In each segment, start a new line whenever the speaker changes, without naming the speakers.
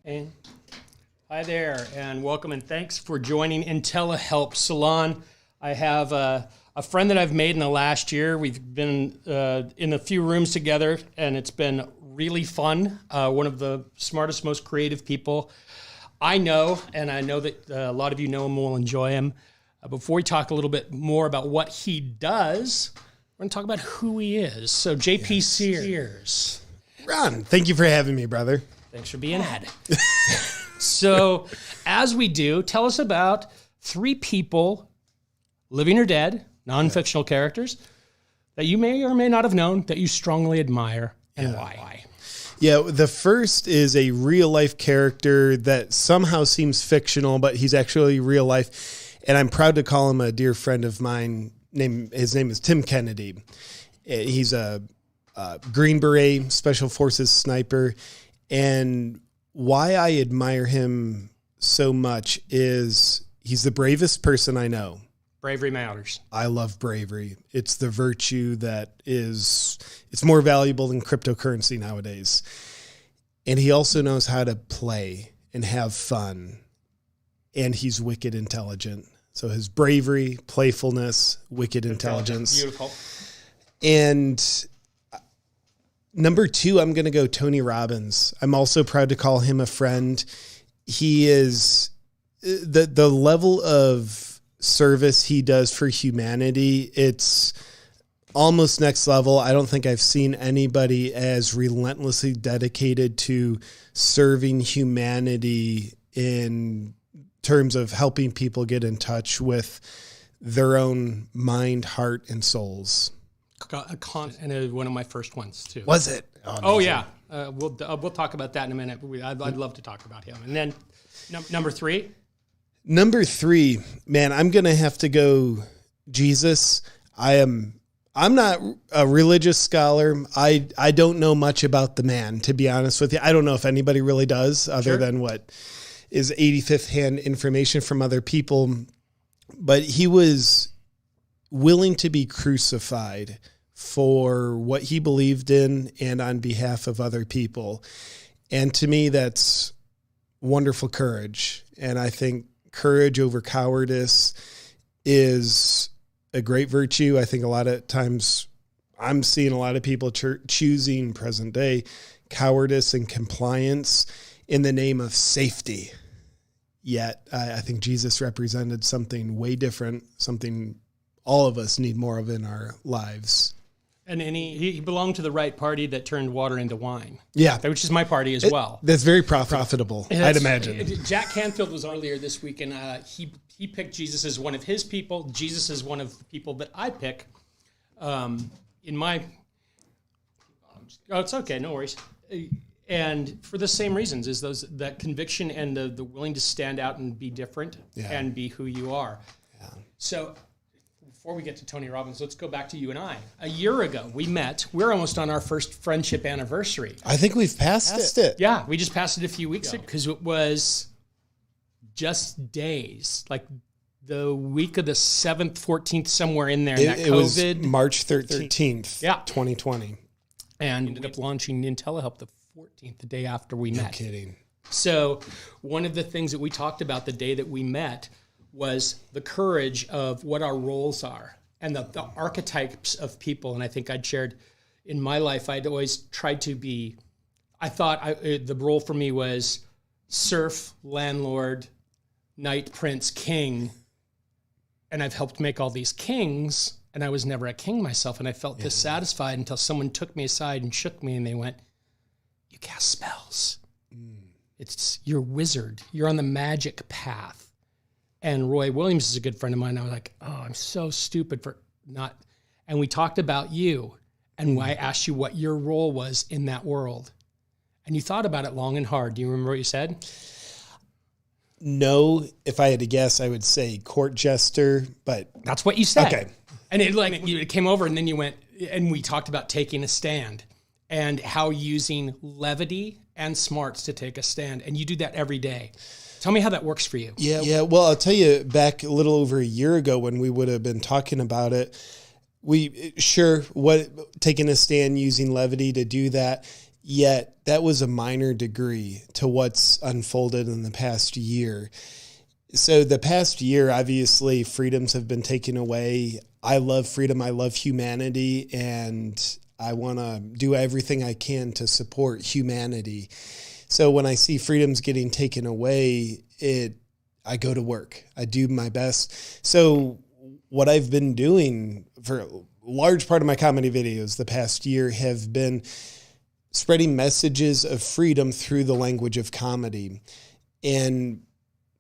And hi there, and welcome, and thanks for joining Intellihelp SALON. I have a friend that I've made in the last year. We've been in a few rooms together, and it's been really fun. One of the smartest, most creative people I know, and I know that a lot of you know him, will enjoy him. Before we talk a little bit more about what he does, we're going to talk about who he is. So, JP Sears.
Ron, thank you for having me, brother.
Thanks for being had. So, as we do, tell us about 3 people, living or dead, non-fictional characters, that you may or may not have known that you strongly admire, and why.
Yeah, the first is a real-life character that somehow seems fictional, but he's actually real life, and I'm proud to call him a dear friend of mine. His name is Tim Kennedy. He's a Green Beret, Special Forces sniper, and why I admire him so much is he's the bravest person I know.
Bravery matters.
I love bravery. It's the virtue that it's more valuable than cryptocurrency nowadays. And he also knows how to play and have fun. And he's wicked intelligent. So his bravery, playfulness, wicked intelligence.
Beautiful.
And number 2, I'm going to go Tony Robbins. I'm also proud to call him a friend. He is the level of service he does for humanity. It's almost next level. I don't think I've seen anybody as relentlessly dedicated to serving humanity in terms of helping people get in touch with their own mind, heart, and souls.
And one of my first ones too.
Was it?
Oh yeah. We'll talk about that in a minute. But I'd love to talk about him. And then number 3.
Number 3, man, I'm going to have to go Jesus. I'm not a religious scholar. I don't know much about the man, to be honest with you. I don't know if anybody really does other than what is 85th hand information from other people. But he was willing to be crucified for what he believed in and on behalf of other people. And to me, that's wonderful courage. And I think courage over cowardice is a great virtue. I think a lot of times I'm seeing a lot of people choosing present day cowardice and compliance in the name of safety. Yet I think Jesus represented something way different, something all of us need more of in our lives.
And he belonged to the right party that turned water into wine.
Yeah.
Which is my party as well.
That's very profitable, I'd imagine.
Jack Canfield was on earlier this week, and he picked Jesus as one of his people. Jesus is one of the people that I pick. In my... Oh, it's okay, no worries. And for the same reasons, is that conviction and the willing to stand out and be different and be who you are. Yeah. So... Before we get to Tony Robbins, let's go back to you and I. A year ago, we met. We're almost on our first friendship anniversary.
I think we've passed it.
Yeah, we just passed it a few weeks ago because it was just days, like the week of the 7th, 14th, somewhere in there.
It was March 13th, 2020.
And ended up launching Intellihelp the 14th, the day after we met.
No kidding.
So one of the things that we talked about the day that we met was the courage of what our roles are and the archetypes of people. And I think I'd shared in my life, I'd always tried to be, I thought the role for me was serf, landlord, knight, prince, king. And I've helped make all these kings, and I was never a king myself. And I felt dissatisfied until someone took me aside and shook me, and they went, "You cast spells. You're a wizard. You're on the magic path." And Roy Williams is a good friend of mine. I was like, oh, I'm so stupid for not. And we talked about you. And I asked you what your role was in that world. And you thought about it long and hard. Do you remember what you said?
No. If I had to guess, I would say court jester, but.
That's what you said.
Okay.
And it came over, and then you went, and we talked about taking a stand and how using levity and smarts to take a stand. And you do that every day. Tell me how that works for you.
Yeah. Well, I'll tell you, back a little over a year ago when we would have been talking about it, taking a stand using levity to do that. Yet that was a minor degree to what's unfolded in the past year. So the past year, obviously, freedoms have been taken away. I love freedom. I love humanity, and I want to do everything I can to support humanity. So when I see freedoms getting taken away, I go to work. I do my best. So what I've been doing for a large part of my comedy videos the past year have been spreading messages of freedom through the language of comedy. And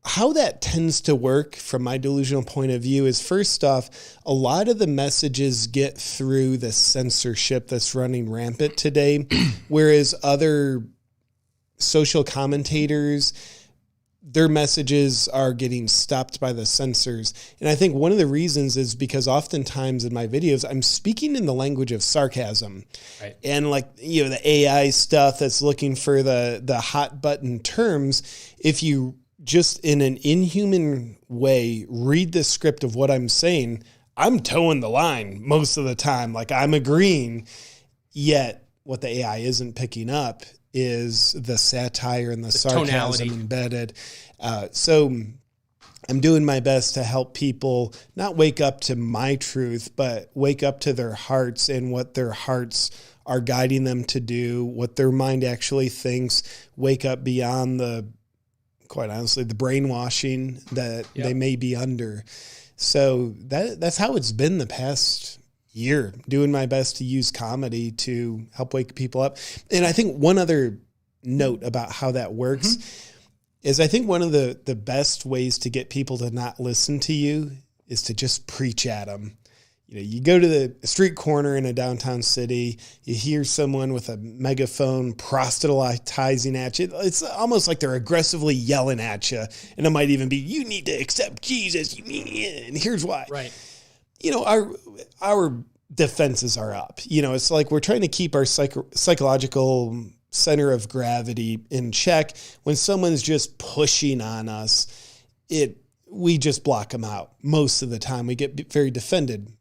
how that tends to work from my delusional point of view is, first off, a lot of the messages get through the censorship that's running rampant today, whereas other social commentators, their messages are getting stopped by the censors. And I think one of the reasons is because oftentimes in my videos, I'm speaking in the language of sarcasm. Right. And the AI stuff that's looking for the hot button terms, if you just in an inhuman way read the script of what I'm saying, I'm towing the line most of the time. Like, I'm agreeing, yet what the AI isn't picking up is the satire and the sarcasm tonality embedded. So I'm doing my best to help people not wake up to my truth, but wake up to their hearts and what their hearts are guiding them to do, what their mind actually thinks, wake up beyond quite honestly, the brainwashing that they may be under. So that's how it's been the past year, doing my best to use comedy to help wake people up. And I think one other note about how that works is, I think one of the best ways to get people to not listen to you is to just preach at them. You go to the street corner in a downtown city, you hear someone with a megaphone proselytizing at you. It's almost like they're aggressively yelling at you. And it might even be, you need to accept Jesus, and here's why.
Right.
Our defenses are up. It's like we're trying to keep our psychological center of gravity in check. When someone's just pushing on us, we just block them out. Most of the time we get very defended.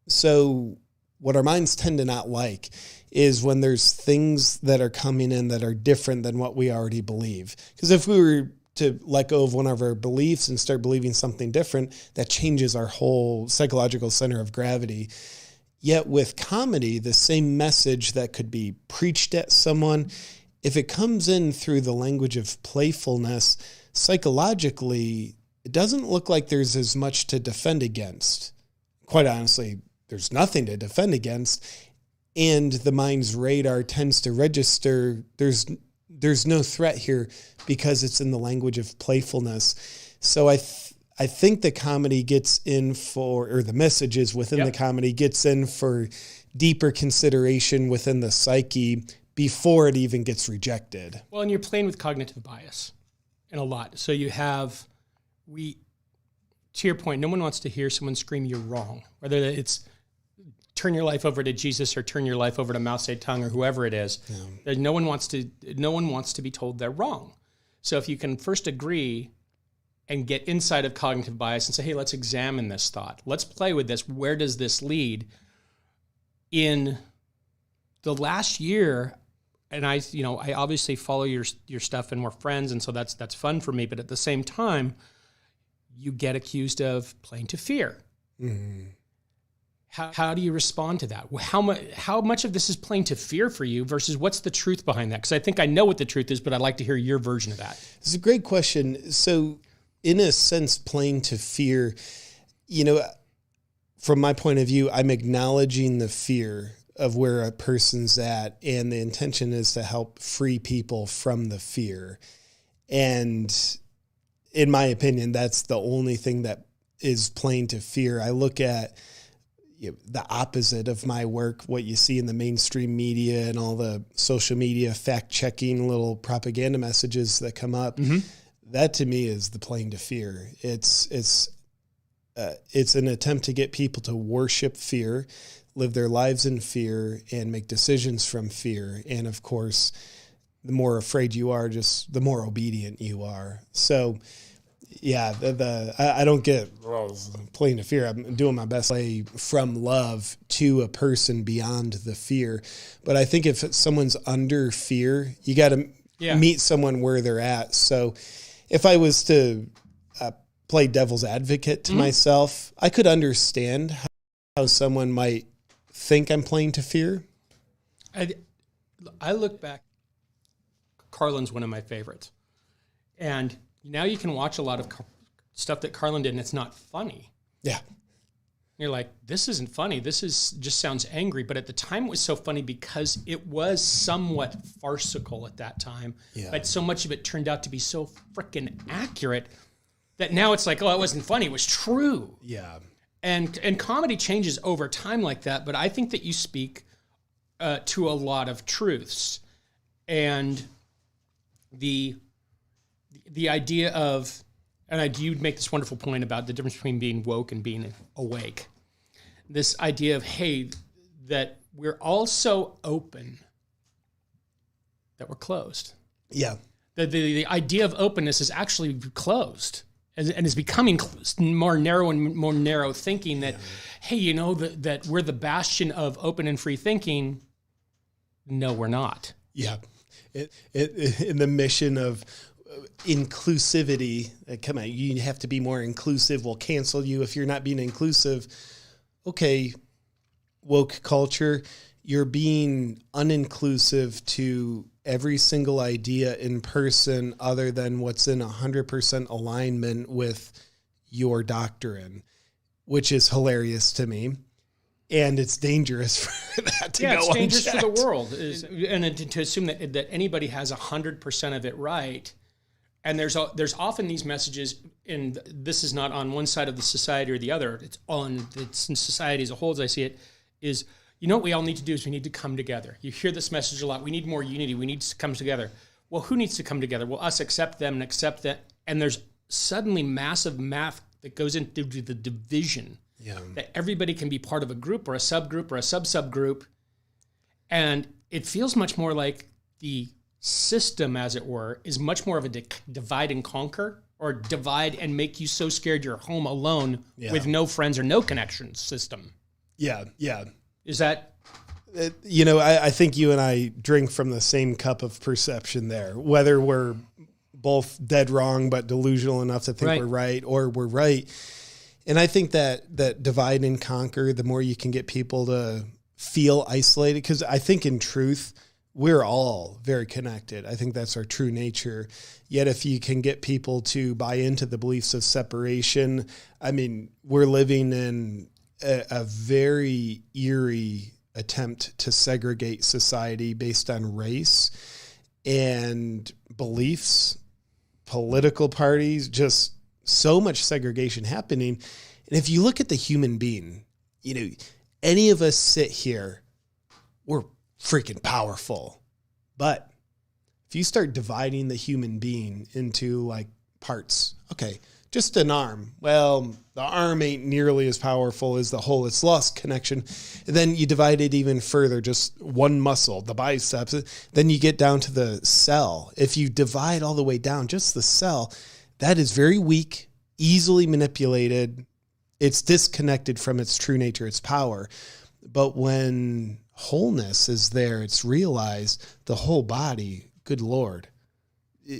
So what our minds tend to not like is when there's things that are coming in that are different than what we already believe. Because if we were to let go of one of our beliefs and start believing something different, that changes our whole psychological center of gravity. Yet with comedy, the same message that could be preached at someone, if it comes in through the language of playfulness, psychologically, it doesn't look like there's as much to defend against. Quite honestly, there's nothing to defend against. And the mind's radar tends to register there's no threat here because it's in the language of playfulness. So I think the comedy gets in or the messages within the comedy gets in for deeper consideration within the psyche before it even gets rejected.
Well, and you're playing with cognitive bias in a lot. So you have, to your point, no one wants to hear someone scream you're wrong, whether it's turn your life over to Jesus or turn your life over to Mao Zedong or whoever it is. Yeah. No one wants to be told they're wrong. So if you can first agree and get inside of cognitive bias and say, hey, let's examine this thought. Let's play with this. Where does this lead? In the last year, and I obviously follow your stuff and we're friends, and so that's fun for me. But at the same time, you get accused of playing to fear. Mm-hmm. How do you respond to that? How much of this is playing to fear for you versus what's the truth behind that? Because I think I know what the truth is, but I'd like to hear your version of that.
It's a great question. So in a sense, playing to fear, from my point of view, I'm acknowledging the fear of where a person's at, and the intention is to help free people from the fear. And in my opinion, that's the only thing that is playing to fear. I look at the opposite of my work, what you see in the mainstream media and all the social media fact-checking little propaganda messages that come up. Mm-hmm. That to me is the playing to fear. It's an attempt to get people to worship fear, live their lives in fear, and make decisions from fear. And of course, the more afraid you are, just the more obedient you are. So, Yeah, I don't get playing to fear. I'm doing my best to play from love to a person beyond the fear. But I think if someone's under fear, you got to meet someone where they're at. So if I was to play devil's advocate to myself, I could understand how someone might think I'm playing to fear.
I look back, Carlin's one of my favorites. And now you can watch a lot of stuff that Carlin did, and it's not funny.
Yeah.
You're like, this isn't funny. This just sounds angry. But at the time, it was so funny because it was somewhat farcical at that time. Yeah. But so much of it turned out to be so freaking accurate that now it's like, oh, it wasn't funny. It was true.
Yeah.
And comedy changes over time like that. But I think that you speak to a lot of truths. And the idea of, and you make this wonderful point about the difference between being woke and being awake. This idea of, hey, that we're all so open that we're closed.
Yeah.
The idea of openness is actually closed and is becoming more narrow and more narrow thinking that, hey, you know, that we're the bastion of open and free thinking. No, we're not.
Yeah. In the mission of inclusivity, come on, you have to be more inclusive. We'll cancel you if you're not being inclusive. Okay, woke culture, you're being uninclusive to every single idea in person other than what's in 100% alignment with your doctrine, which is hilarious to me. And it's dangerous for that to go unchecked. Yeah, it's dangerous
for the world. And to assume that anybody has 100% of it right. And there's often these messages, and this is not on one side of the society or the other. It's in society as a whole, as I see it, is, you know what we all need to do is we need to come together. You hear this message a lot. We need more unity. We need to come together. Well, who needs to come together? Well, us accept them and accept that. And there's suddenly massive math that goes into the division. Yeah. That everybody can be part of a group or a subgroup or a sub-subgroup. And it feels much more like the system, as it were, is much more of a divide and conquer, or divide and make you so scared you're home alone with no friends or no connections system.
Yeah, yeah.
Is that...
I think you and I drink from the same cup of perception there, whether we're both dead wrong but delusional enough to think we're right or we're right. And I think that divide and conquer, the more you can get people to feel isolated, because I think in truth, we're all very connected. I think that's our true nature. Yet if you can get people to buy into the beliefs of separation, I mean, we're living in a very eerie attempt to segregate society based on race and beliefs, political parties, just so much segregation happening. And if you look at the human being, any of us sit here, we're freaking powerful. But if you start dividing the human being into like parts, okay, just an arm. Well, the arm ain't nearly as powerful as the whole. It's lost connection. And then you divide it even further, just one muscle, the biceps. Then you get down to the cell. If you divide all the way down, just the cell, that is very weak, easily manipulated. It's disconnected from its true nature, its power. But when wholeness is there, it's realized the whole body, good Lord,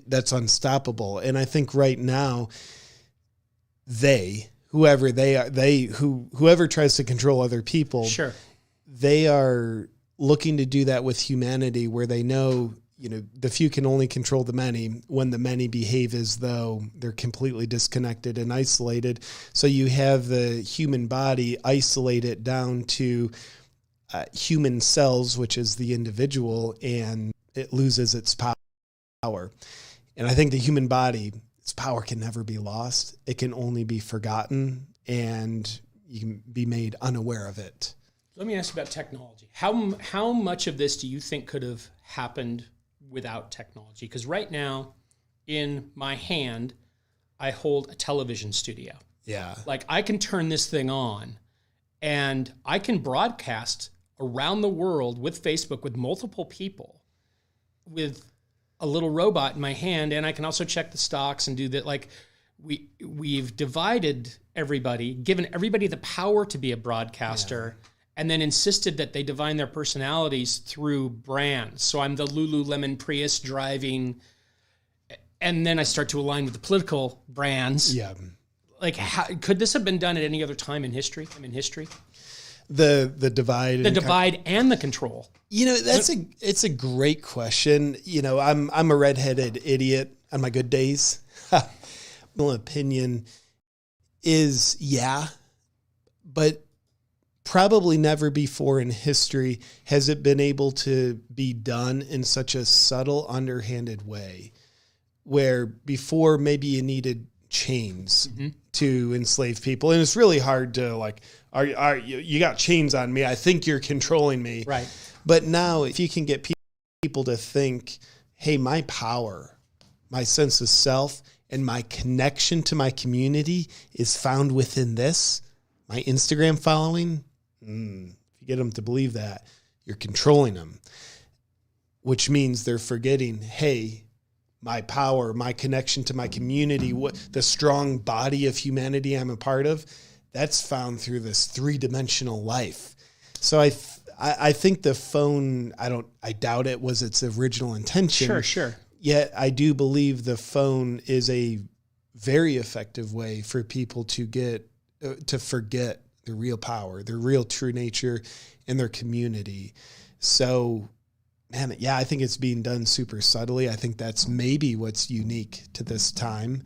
that's unstoppable. And I think right now, whoever tries to control other people,
sure,
they are looking to do that with humanity, where they know, the few can only control the many when the many behave as though they're completely disconnected and isolated. So you have the human body isolated down to human cells, which is the individual, and it loses its power. And I think the human body, its power can never be lost. It can only be forgotten, and you can be made unaware of it.
Let me ask you about technology. How much of this do you think could have happened without technology? Because right now, in my hand, I hold a television studio.
Yeah.
Like, I can turn this thing on, and I can broadcast around the world with Facebook with multiple people with a little robot in my hand, and I can also check the stocks and do that. Like, we've divided everybody, given everybody the power to be a broadcaster, and then insisted that they define their personalities through brands. So I'm the Lululemon Prius driving, and then I start to align with the political brands.
Yeah.
Like, could this have been done at any other time in history?
The divide.
The divide and the control.
It's a great question. I'm a redheaded idiot on my good days. My opinion is but probably never before in history has it been able to be done in such a subtle, underhanded way, where before maybe you needed chains to enslave people. And it's really hard to you got chains on me. I think you're controlling me.
Right.
But now if you can get people to think, hey, my power, my sense of self, and my connection to my community is found within this, my Instagram following, if you get them to believe that, you're controlling them, which means they're forgetting, hey, my power, my connection to my community, the strong body of humanity I'm a part of, that's found through this 3-dimensional life. So I think the phone, I doubt it was its original intention.
Sure.
Yet I do believe the phone is a very effective way for people to get to forget their real power, their real true nature, and their community. So, man, I think it's being done super subtly. I think that's maybe what's unique to this time.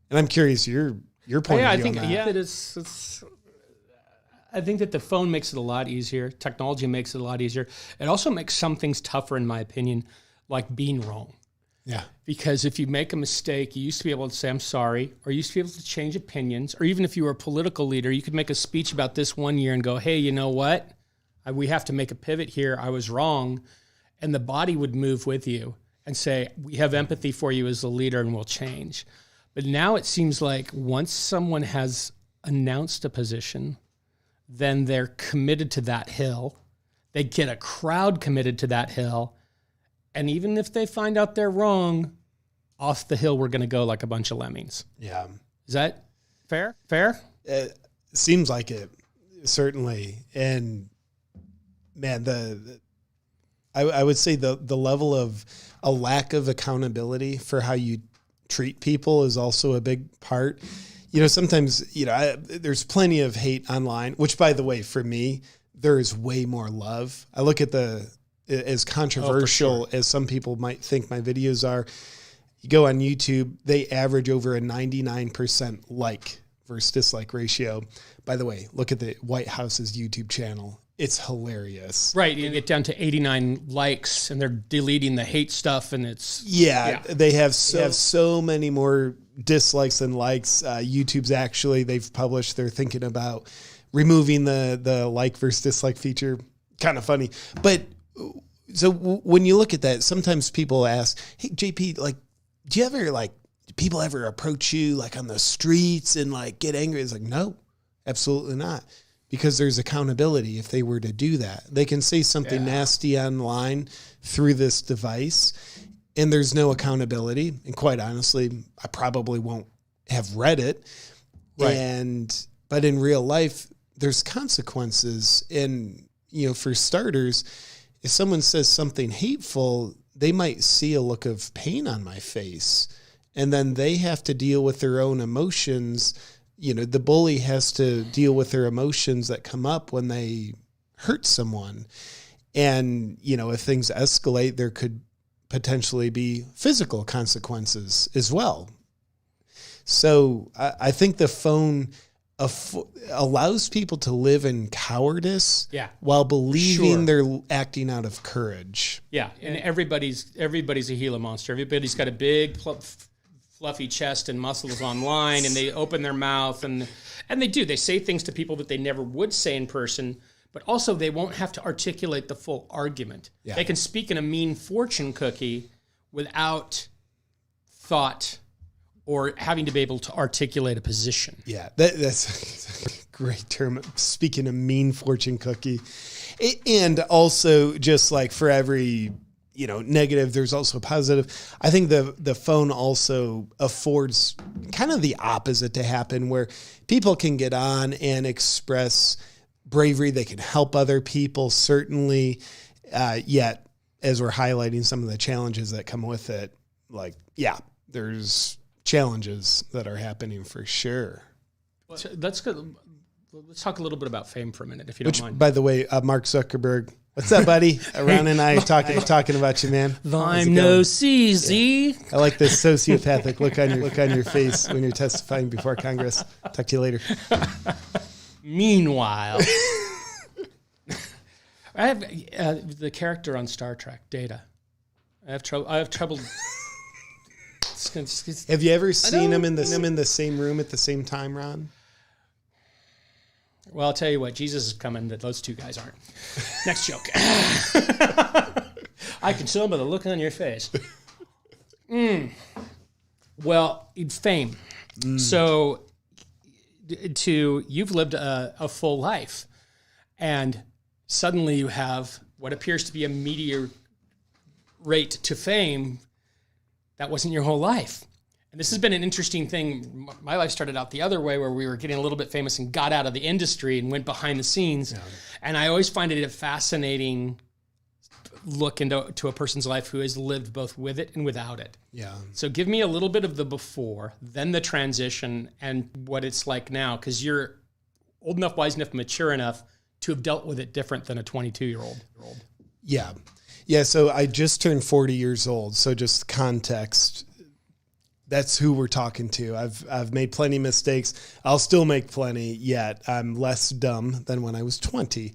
And I'm curious your point of view on that.
It is. I think that the phone makes it a lot easier. Technology makes it a lot easier. It also makes some things tougher, in my opinion, like being wrong.
Yeah.
Because if you make a mistake, you used to be able to say, I'm sorry, or you used to be able to change opinions, or even if you were a political leader, you could make a speech about this one year and go, hey, you know what? We have to make a pivot here. I was wrong. And the body would move with you and say, we have empathy for you as a leader and we'll change. But now it seems like once someone has announced a position, then they're committed to that hill. They get a crowd committed to that hill. And even if they find out they're wrong, off the hill we're going to go like a bunch of lemmings.
Yeah.
Is that fair?
It seems like it, certainly. And man, I would say the level of a lack of accountability for how you treat people is also a big part. Sometimes, there's plenty of hate online, which, by the way, for me, there is way more love. I look at as controversial as some people might think my videos are. You go on YouTube, they average over a 99% like versus dislike ratio. By the way, look at the White House's YouTube channel. It's hilarious.
Right. You get down to 89 likes and they're deleting the hate stuff and it's...
Yeah. They have so many more dislikes than likes. YouTube's they've published, they're thinking about removing the like versus dislike feature. Kind of funny. But so when you look at that, sometimes people ask, hey, JP, do you ever do people ever approach you on the streets and get angry? It's no, absolutely not. Because there's accountability if they were to do that. They can say something nasty online through this device and there's no accountability. And quite honestly, I probably won't have read it. Right. But in real life, there's consequences. And, for starters, if someone says something hateful, they might see a look of pain on my face. And then they have to deal with their own emotions. The bully has to deal with their emotions that come up when they hurt someone. And, if things escalate, there could potentially be physical consequences as well. So I think the phone allows people to live in cowardice while believing they're acting out of courage. Yeah.
And everybody's a Gila monster. Everybody's got a big fluffy chest and muscles online, and they open their mouth and they say things to people that they never would say in person, but also they won't have to articulate the full argument. Yeah. They can speak in a mean fortune cookie without thought or having to be able to articulate a position.
Yeah, that's a great term. Speaking of mean fortune cookie. And also just for every negative. There's also positive. I think the phone also affords kind of the opposite to happen, where people can get on and express bravery. They can help other people, certainly. Yet, as we're highlighting some of the challenges that come with it, there's challenges that are happening for sure.
So that's good. Let's talk a little bit about fame for a minute, if you don't mind.
By the way, Mark Zuckerberg, what's up, buddy? Ron and I talking about you, man.
I'm no CZ.
Yeah. I like this sociopathic look on your face when you're testifying before Congress. Talk to you later.
Meanwhile, I have the character on Star Trek, Data. I have trouble.
Have you ever seen him in the same room at the same time, Ron?
Well, I'll tell you what, Jesus is coming, that those two guys aren't. Next joke. I can tell by the look on your face. Well, fame. So you've lived a full life, and suddenly you have what appears to be a meteor rate to fame. That wasn't your whole life. And this has been an interesting thing. My life started out the other way, where we were getting a little bit famous and got out of the industry and went behind the scenes. Yeah. And I always find it a fascinating look into a person's life who has lived both with it and without it.
Yeah.
So give me a little bit of the before, then the transition, and what it's like now, because you're old enough, wise enough, mature enough to have dealt with it different than a 22-year-old.
Yeah. Yeah, so I just turned 40 years old, so just context. That's who we're talking to. I've made plenty of mistakes. I'll still make plenty, yet I'm less dumb than when I was 20.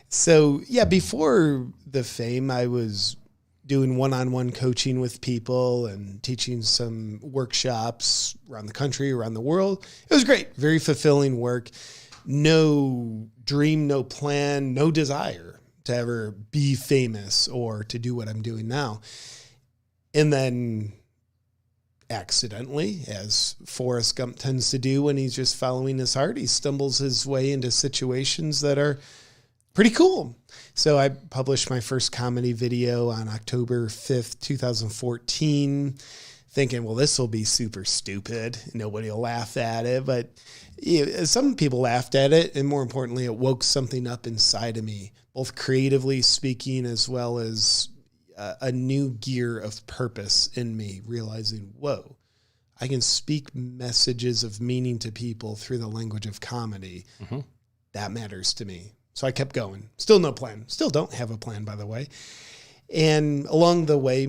So, yeah, before the fame, I was doing one-on-one coaching with people and teaching some workshops around the country, around the world. It was great, very fulfilling work. No dream, no plan, no desire to ever be famous or to do what I'm doing now. And then accidentally, as Forrest Gump tends to do when he's just following his heart, he stumbles his way into situations that are pretty cool. So I published my first comedy video on October 5th, 2014, thinking, well, this will be super stupid. Nobody will laugh at it. But some people laughed at it, and more importantly, it woke something up inside of me, both creatively speaking as well as a new gear of purpose in me, realizing, whoa, I can speak messages of meaning to people through the language of comedy. Mm-hmm. That matters to me. So I kept going. Still no plan. Still don't have a plan, by the way. And along the way,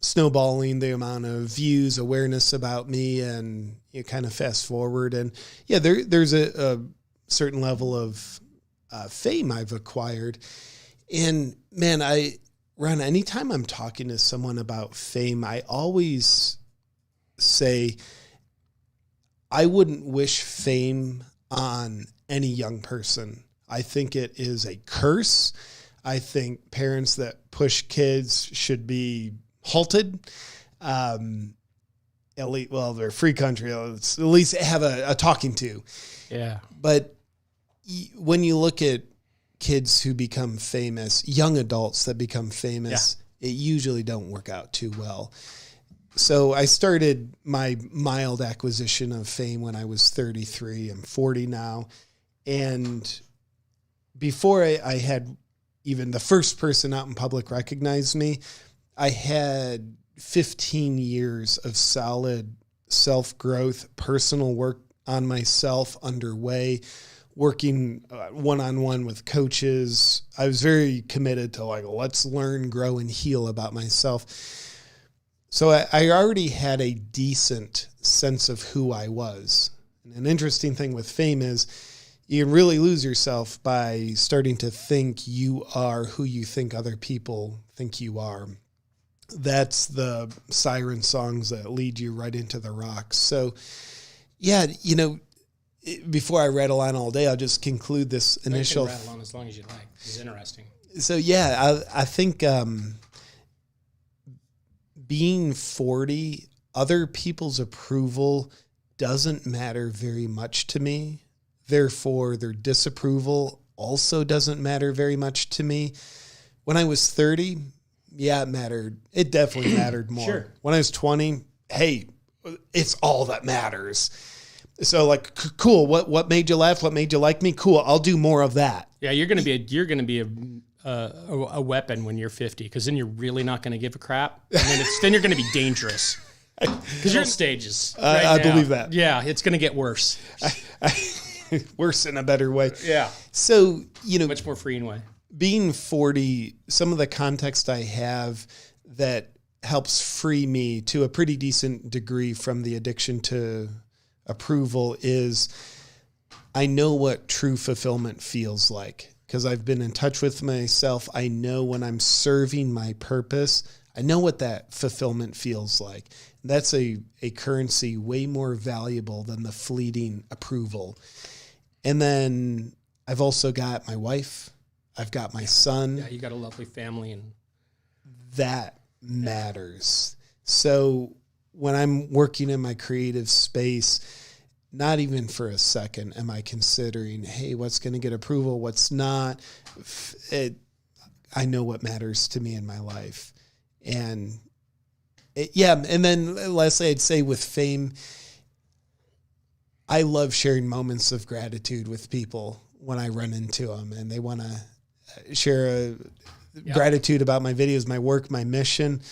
snowballing the amount of views, awareness about me, and you kind of fast forward. And yeah, there's a certain level of fame I've acquired. And man, Ron, anytime I'm talking to someone about fame, I always say, I wouldn't wish fame on any young person. I think it is a curse. I think parents that push kids should be halted. At least, well, they're a free country. Let's at least have a talking to.
Yeah.
But when you look at kids who become famous, young adults that become famous, it usually don't work out too well. So I started my mild acquisition of fame when I was 33. I'm 40 now. And before I had even the first person out in public recognize me, I had 15 years of solid self-growth, personal work on myself underway, working one-on-one with coaches. I was very committed to let's learn, grow, and heal about myself. So I already had a decent sense of who I was. And an interesting thing with fame is you can really lose yourself by starting to think you are who you think other people think you are. That's the siren songs that lead you right into the rocks. So, yeah, before I rattle on all day, I'll just conclude this initial.
You can rattle on as long as you like. It's interesting.
So, yeah, I think being 40, other people's approval doesn't matter very much to me. Therefore, their disapproval also doesn't matter very much to me. When I was 30, yeah, it mattered. It definitely mattered more.
Sure.
When I was 20, hey, it's all that matters. So like, cool. What made you laugh? What made you like me? Cool. I'll do more of that.
Yeah, you're gonna be a weapon when you're 50, because then you're really not gonna give a crap, and then you're gonna be dangerous. Because you're in stages.
I believe that.
Yeah, it's gonna get worse.
Worse in a better way.
Yeah.
So
Much more freeing way.
Being 40, some of the context I have that helps free me to a pretty decent degree from the addiction to approval is I know what true fulfillment feels like, because I've been in touch with myself. I know when I'm serving my purpose, I know what that fulfillment feels like. That's a currency way more valuable than the fleeting approval. And then I've also got my wife. I've got my son.
Yeah, you got a lovely family, and
that matters. So when I'm working in my creative space, not even for a second am I considering, hey, what's going to get approval, what's not. I know what matters to me in my life. And and then lastly, I'd say with fame, I love sharing moments of gratitude with people when I run into them and they want to share gratitude about my videos, my work, my mission.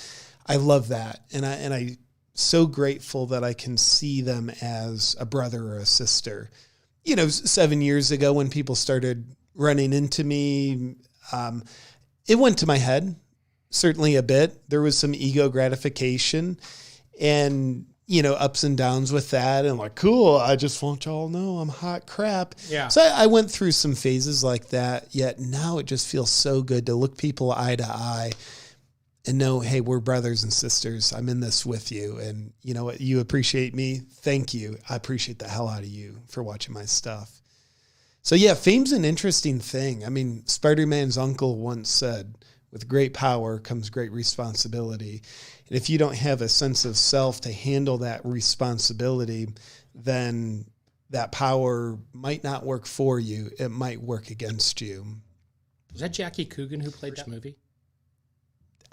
I love that. And I so grateful that I can see them as a brother or a sister. 7 years ago when people started running into me, it went to my head, certainly a bit. There was some ego gratification and, ups and downs with that. And like, cool, I just want y'all to know I'm hot crap.
Yeah.
So I went through some phases like that, yet now it just feels so good to look people eye to eye and know, hey, we're brothers and sisters. I'm in this with you. And you know what? You appreciate me. Thank you. I appreciate the hell out of you for watching my stuff. So yeah, fame's an interesting thing. I mean, Spider-Man's uncle once said, with great power comes great responsibility. And if you don't have a sense of self to handle that responsibility, then that power might not work for you. It might work against you.
Was that Jackie Coogan who played that movie?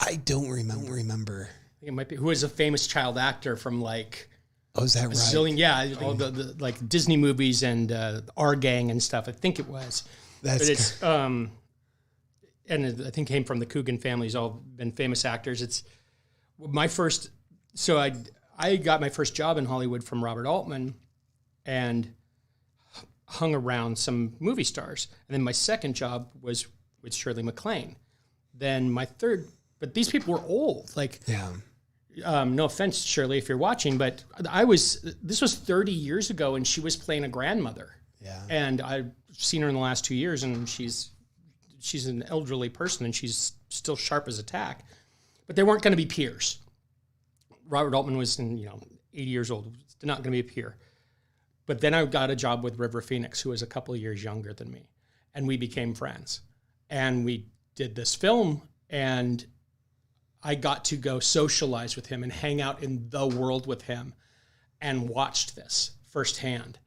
I don't remember.
I think it might be. Who was a famous child actor from like...
Oh, is that right?
Zillion, yeah, all the like Disney movies and Our Gang and stuff. I think it was. But it's and I think came from the Coogan family. He's all been famous actors. It's my first. So I got my first job in Hollywood from Robert Altman, and hung around some movie stars. And then my second job was with Shirley MacLaine. Then my third, but these people were old. Like,
yeah.
No offense, Shirley, if you're watching, but this was 30 years ago, and she was playing a grandmother.
Yeah.
And I've seen her in the last 2 years, and she's an elderly person, and she's still sharp as a tack. But they weren't going to be peers. Robert Altman was 80 years old, not going to be a peer. But then I got a job with River Phoenix, who was a couple of years younger than me, and we became friends. And we did this film, and I got to go socialize with him and hang out in the world with him, and watched this firsthand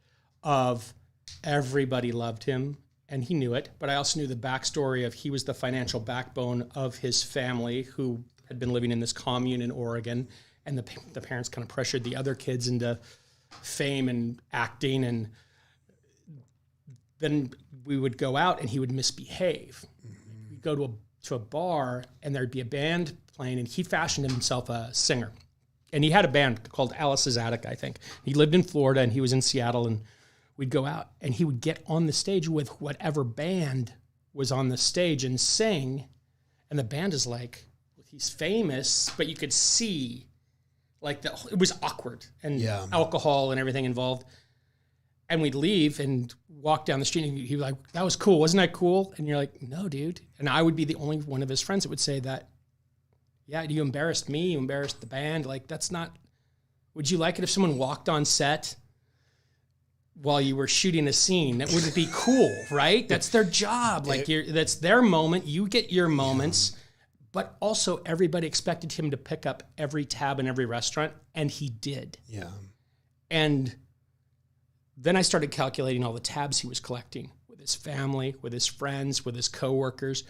of everybody loved him, and he knew it. But I also knew the backstory of he was the financial backbone of his family, who had been living in this commune in Oregon, and the parents kind of pressured the other kids into fame and acting, and then we would go out and he would misbehave. Mm-hmm. We'd go to a bar, and there'd be a band playing, and he fashioned himself a singer. And he had a band called Alice's Attic, I think. He lived in Florida, and he was in Seattle, and we'd go out, and he would get on the stage with whatever band was on the stage and sing. And the band is like, he's famous, but you could see, like, it was awkward, and alcohol and everything involved. And we'd leave and walk down the street, and he'd be like, that was cool. Wasn't that cool? And you're like, no, dude. And I would be the only one of his friends that would say that, yeah, you embarrassed me, you embarrassed the band. Like, that's not, would you like it if someone walked on set while you were shooting a scene? That wouldn't be cool, right? That's their job. Like, that's their moment. You get your moments. But also everybody expected him to pick up every tab in every restaurant, and he did. Yeah. And then I started calculating all the tabs he was collecting with his family, with his friends, with his coworkers.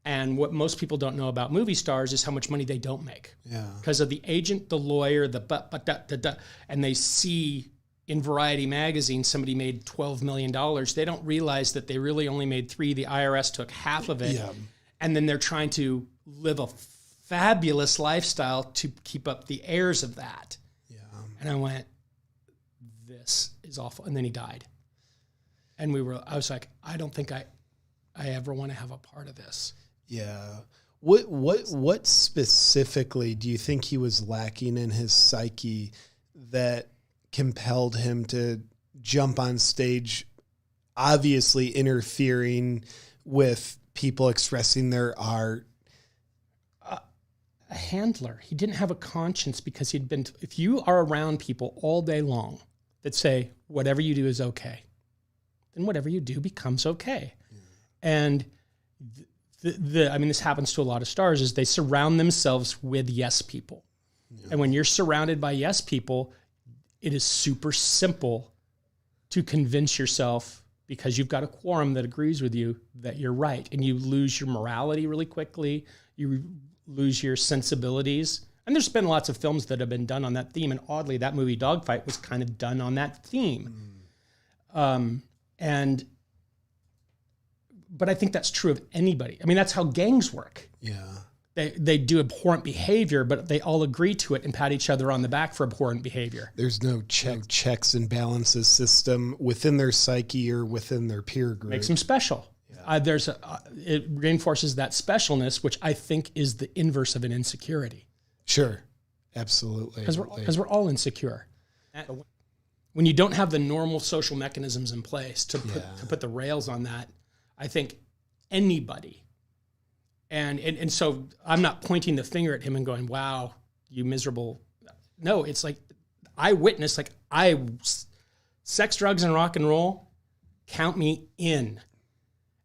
And what most people don't know about movie stars is how much money they don't make.
Yeah.
Because of the agent, the lawyer, and they see in Variety magazine somebody made $12 million. They don't realize that they really only made $3 million. The IRS took half of it. Yeah. And then they're trying to live a fabulous lifestyle to keep up the heirs of that. Yeah. And I went, this is awful. And then he died. And I was like, I don't think I ever want to have a part of this.
Yeah. What specifically do you think he was lacking in his psyche that compelled him to jump on stage, obviously interfering with people expressing their art?
A handler. He didn't have a conscience because if you are around people all day long that say, whatever you do is okay, then whatever you do becomes okay. Yeah. And this happens to a lot of stars, is they surround themselves with yes people. Yeah. And when you're surrounded by yes people, it is super simple to convince yourself, because you've got a quorum that agrees with you, that you're right. And you lose your morality really quickly. You lose your sensibilities. And there's been lots of films that have been done on that theme. And oddly, that movie Dogfight was kind of done on that theme. But I think that's true of anybody. I mean, that's how gangs work.
Yeah.
They do abhorrent behavior, but they all agree to it and pat each other on the back for abhorrent behavior.
There's no checks and balances system within their psyche or within their peer group.
Makes them special. Yeah. It reinforces that specialness, which I think is the inverse of an insecurity.
Sure. Absolutely.
Because we're all insecure. When you don't have the normal social mechanisms in place to put the rails on that, I think anybody, and so I'm not pointing the finger at him and going, wow, you miserable. No, it's like I witnessed, sex, drugs, and rock and roll, count me in.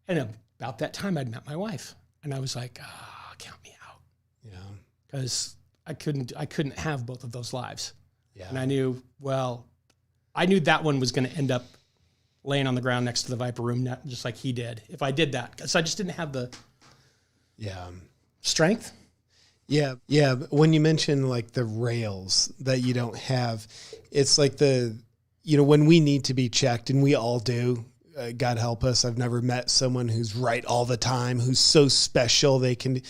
And about that time I'd met my wife, and I was like, count me out. Yeah. Because I couldn't have both of those lives. Yeah. And I knew that one was going to end up laying on the ground next to the Viper Room net, just like he did, if I did that. Because I just didn't have the strength.
Yeah. Yeah. When you mention like the rails that you don't have, it's like when we need to be checked, and we all do, God help us. I've never met someone who's right all the time, who's so special. They can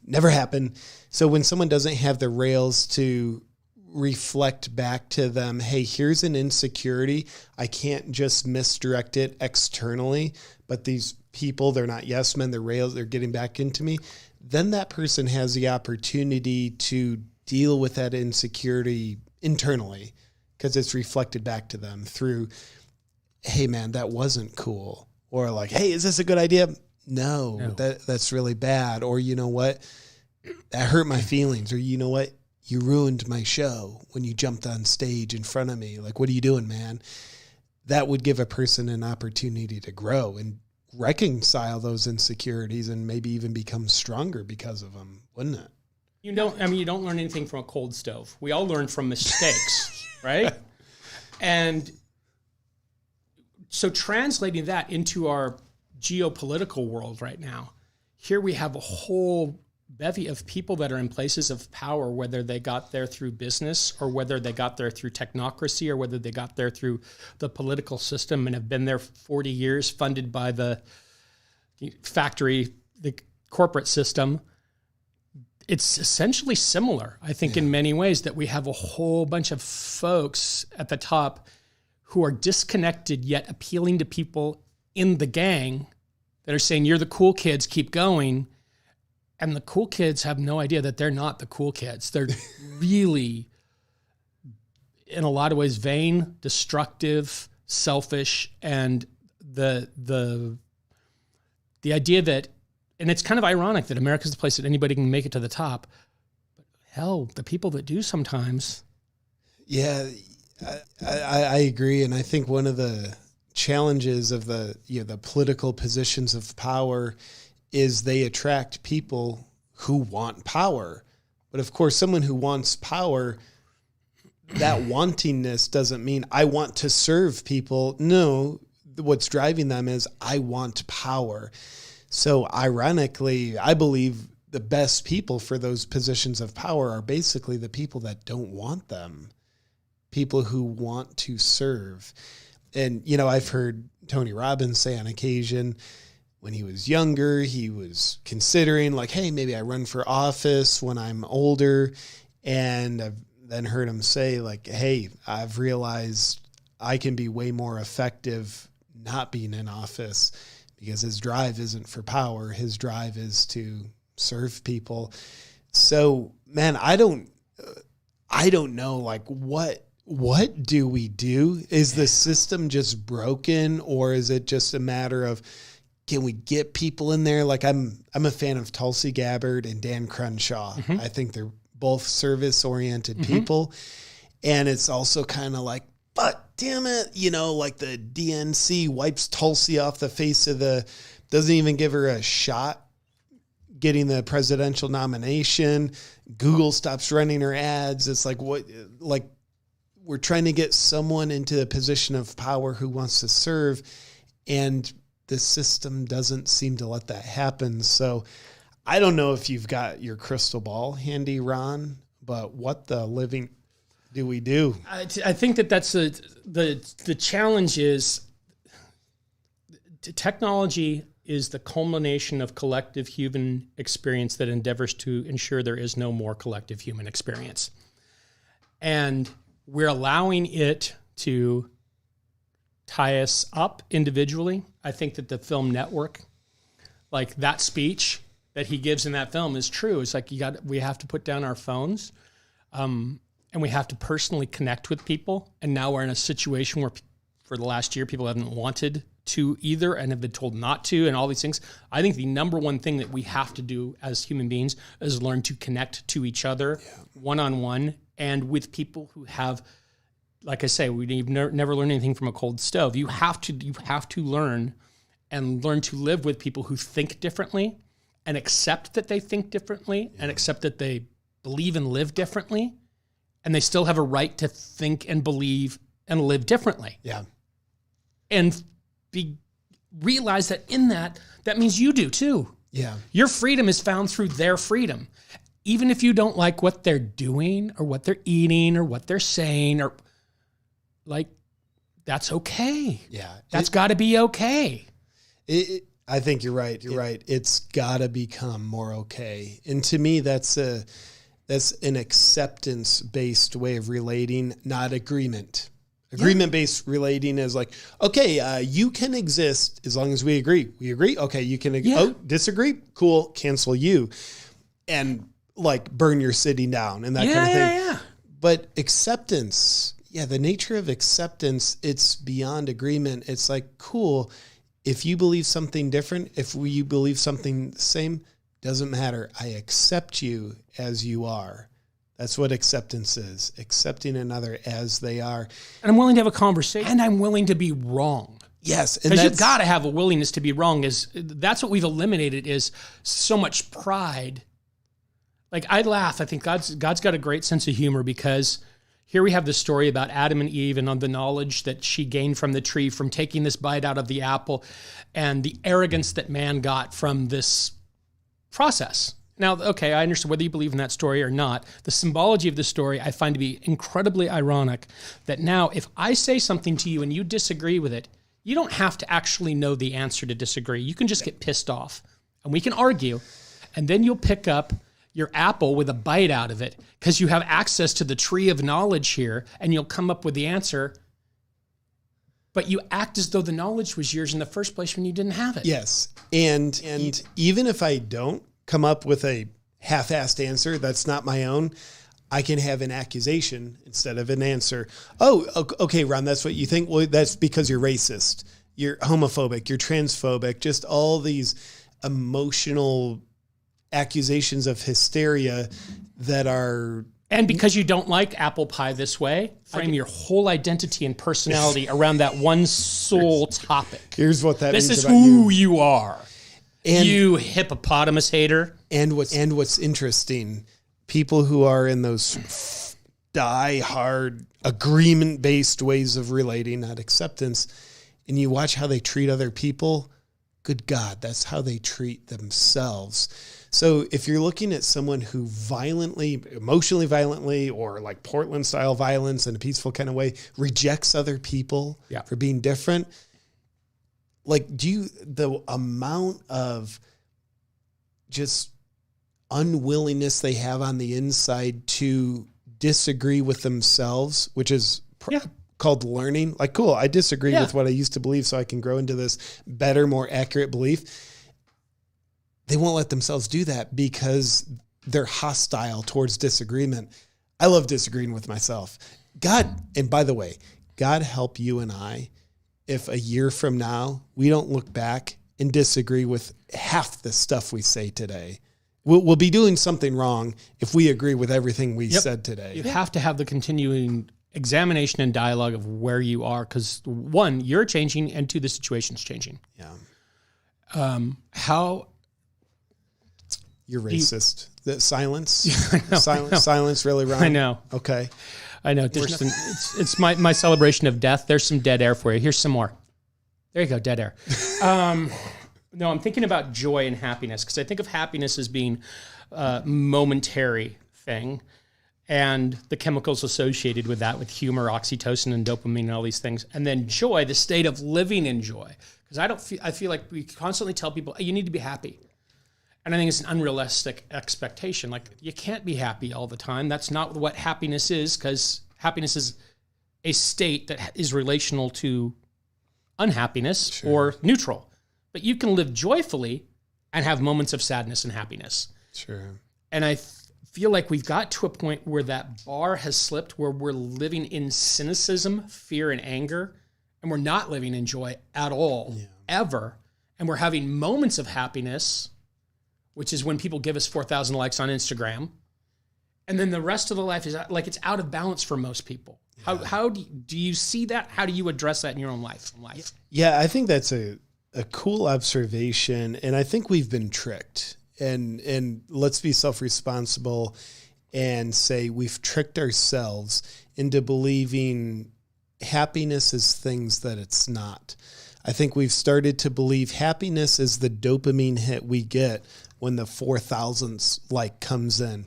never happen. So when someone doesn't have the rails to reflect back to them, hey, here's an insecurity. I can't just misdirect it externally, but these people, they're not yes men, they're rails, they're getting back into me. Then that person has the opportunity to deal with that insecurity internally, because it's reflected back to them through, hey man, that wasn't cool. Or like, hey, is this a good idea? No. That's really bad. Or you know what? That hurt my feelings. Or you know what? You ruined my show when you jumped on stage in front of me. Like, what are you doing, man? That would give a person an opportunity to grow and reconcile those insecurities and maybe even become stronger because of them, wouldn't it?
You don't learn anything from a cold stove. We all learn from mistakes, right? And so translating that into our geopolitical world right now, here we have a whole bevy of people that are in places of power, whether they got there through business or whether they got there through technocracy or whether they got there through the political system and have been there 40 years funded by the factory, the corporate system. It's essentially similar, I think, in many ways, that we have a whole bunch of folks at the top who are disconnected yet appealing to people in the gang that are saying, you're the cool kids, keep going. And the cool kids have no idea that they're not the cool kids. They're really, in a lot of ways, vain, destructive, selfish, and the idea that, and it's kind of ironic that America's the place that anybody can make it to the top. But hell, the people that do sometimes.
Yeah, I agree, and I think one of the challenges of the political positions of power is they attract people who want power. But of course, someone who wants power, that wantingness doesn't mean I want to serve people. No, what's driving them is I want power. So ironically, I believe the best people for those positions of power are basically the people that don't want them, people who want to serve. And, you know, I've heard Tony Robbins say on occasion, when he was younger, he was considering like, hey, maybe I run for office when I'm older. And I've then heard him say like, hey, I've realized I can be way more effective not being in office, because his drive isn't for power. His drive is to serve people. So, man, I don't know, like, what do we do? Is the system just broken, or is it just a matter of, can we get people in there? Like, I'm a fan of Tulsi Gabbard and Dan Crenshaw. Mm-hmm. I think they're both service-oriented mm-hmm. people. And it's also kind of like, but damn it, you know, like the DNC wipes Tulsi off the face of doesn't even give her a shot getting the presidential nomination. Google stops running her ads. It's like, what, like, we're trying to get someone into a position of power who wants to serve, and the system doesn't seem to let that happen. So I don't know if you've got your crystal ball handy, Ron, but what the living do we do?
I think that's the challenge is technology is the culmination of collective human experience that endeavors to ensure there is no more collective human experience. And we're allowing it to tie us up individually. I think that the film Network, like that speech that he gives in that film is true. It's like we have to put down our phones, and we have to personally connect with people. And now we're in a situation where for the last year, people haven't wanted to either and have been told not to, and all these things. I think the number one thing that we have to do as human beings is learn to connect to each other one-on-one and with people who have, like I say, we've never learned anything from a cold stove. You have to learn to live with people who think differently and accept that they think differently and accept that they believe and live differently, and they still have a right to think and believe and live differently.
Yeah.
And realize that in that means you do too.
Yeah.
Your freedom is found through their freedom. Even if you don't like what they're doing or what they're eating or what they're saying, or like, that's okay.
Yeah.
That's got to be okay.
I think you're right. You're right. It's got to become more okay. And to me, that's an acceptance-based way of relating, not agreement. Agreement-based relating is like, okay, you can exist as long as we agree. We agree? Okay, you can disagree? Cool, cancel you. And like burn your city down and that kind of thing. Yeah. But acceptance, the nature of acceptance, it's beyond agreement. It's like, cool, if you believe something different, if you believe something the same, doesn't matter. I accept you as you are. That's what acceptance is, accepting another as they are.
And I'm willing to have a conversation, and I'm willing to be wrong.
Yes.
Because you've got to have a willingness to be wrong. That's what we've eliminated, is so much pride. Like, I laugh. I think God's got a great sense of humor, because here we have the story about Adam and Eve and on the knowledge that she gained from the tree, from taking this bite out of the apple, and the arrogance that man got from this process. Now, okay, I understand whether you believe in that story or not. The symbology of the story I find to be incredibly ironic, that now if I say something to you and you disagree with it, you don't have to actually know the answer to disagree. You can just get pissed off, and we can argue, and then you'll pick up your apple with a bite out of it because you have access to the tree of knowledge here, and you'll come up with the answer, but you act as though the knowledge was yours in the first place when you didn't have it.
Yes, and even if I don't come up with a half-assed answer that's not my own, I can have an accusation instead of an answer. Oh, okay, Ron, that's what you think? Well, that's because you're racist, you're homophobic, you're transphobic, just all these emotional accusations of hysteria that are...
And because you don't like apple pie this way, frame your whole identity and personality around that one sole topic.
Here's what that means
about you. This is who you are. And you hippopotamus hater.
And what's interesting, people who are in those die-hard agreement-based ways of relating, not acceptance, and you watch how they treat other people, good God, that's how they treat themselves. So if you're looking at someone who emotionally violently, or like Portland style violence in a peaceful kind of way, rejects other people for being different, like the amount of just unwillingness they have on the inside to disagree with themselves, which is called learning. Like, cool, I disagree with what I used to believe so I can grow into this better, more accurate belief. They won't let themselves do that because they're hostile towards disagreement. I love disagreeing with myself. God, and by the way, God help you and I if a year from now we don't look back and disagree with half the stuff we say today. We'll be doing something wrong if we agree with everything we said today.
You have to have the continuing examination and dialogue of where you are, because one, you're changing, and two, the situation's changing.
Yeah.
How...
You're racist. The silence? Silence really wrong?
I know.
Okay.
I know. It's my celebration of death. There's some dead air for you. Here's some more. There you go, dead air. No, I'm thinking about joy and happiness, because I think of happiness as being a momentary thing, and the chemicals associated with that, with humor, oxytocin, and dopamine, and all these things. And then joy, the state of living in joy. Because I feel like we constantly tell people, hey, you need to be happy. And I think it's an unrealistic expectation. Like, you can't be happy all the time. That's not what happiness is, because happiness is a state that is relational to unhappiness or neutral. But you can live joyfully and have moments of sadness and happiness.
Sure.
And I feel like we've got to a point where that bar has slipped, where we're living in cynicism, fear, and anger, and we're not living in joy at all, ever. And we're having moments of happiness, which is when people give us 4,000 likes on Instagram. And then the rest of the life is like, it's out of balance for most people. Yeah. How do you see that? How do you address that in your own life?
Yeah, I think that's a cool observation. And I think we've been tricked. And let's be self-responsible and say we've tricked ourselves into believing happiness is things that it's not. I think we've started to believe happiness is the dopamine hit we get when the 4,000th like comes in.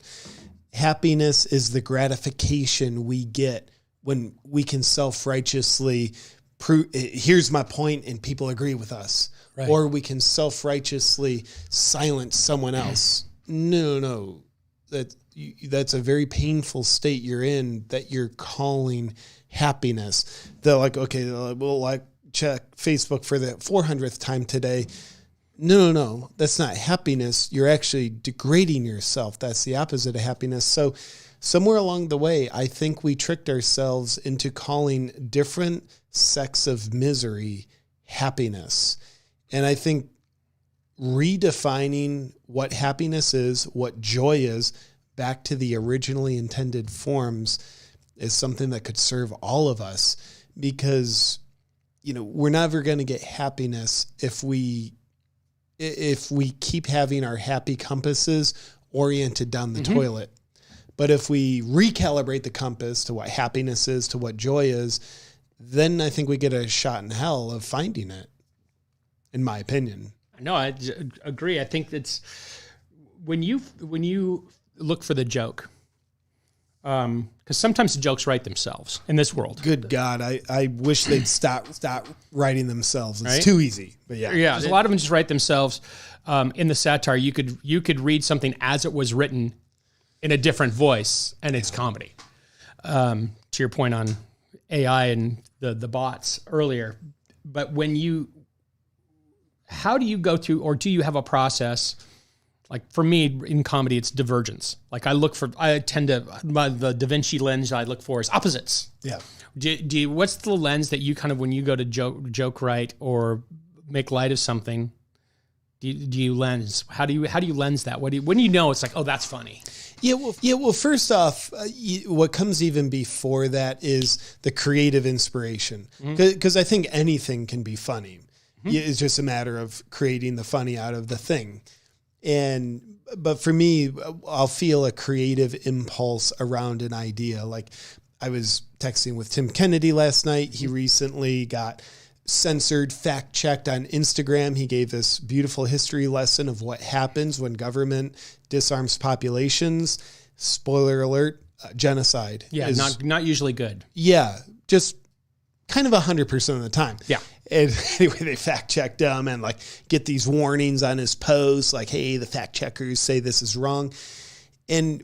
Happiness is the gratification we get when we can self-righteously prove, here's my point, and people agree with us. Right. Or we can self-righteously silence someone else. No. That's a very painful state you're in that you're calling happiness. They're like, okay, we'll like check Facebook for the 400th time today. No, that's not happiness. You're actually degrading yourself. That's the opposite of happiness. So somewhere along the way, I think we tricked ourselves into calling different sects of misery happiness. And I think redefining what happiness is, what joy is, back to the originally intended forms is something that could serve all of us, because, we're never going to get happiness if we keep having our happy compasses oriented down the toilet. But if we recalibrate the compass to what happiness is, to what joy is, then I think we get a shot in hell of finding it, in my opinion.
No, I agree. I think it's when you look for the joke, because sometimes the jokes write themselves in this world.
Good God, I wish they'd stop writing themselves. It's too easy. But
a lot of them just write themselves. In the satire, you could read something as it was written in a different voice, and it's comedy. To your point on AI and the bots earlier, but how do you go through, or do you have a process? Like for me in comedy, it's divergence. Like the davinci lens I look for is opposites.
Yeah.
What's the lens that you kind of, when you go to joke write or make light of something, do you lens? How do you lens that? When do you know it's like, oh, that's funny?
Yeah. Well, first off, what comes even before that is the creative inspiration. Because I think anything can be funny. It's just a matter of creating the funny out of the thing. But for me, I'll feel a creative impulse around an idea. Like I was texting with Tim Kennedy last night. He recently got censored, fact-checked on Instagram. He gave this beautiful history lesson of what happens when government disarms populations. Spoiler alert, genocide.
Yeah, not usually good.
Yeah, just kind of 100% of the time.
Yeah.
And anyway, they fact-checked him and like get these warnings on his posts, like, hey, the fact-checkers say this is wrong. And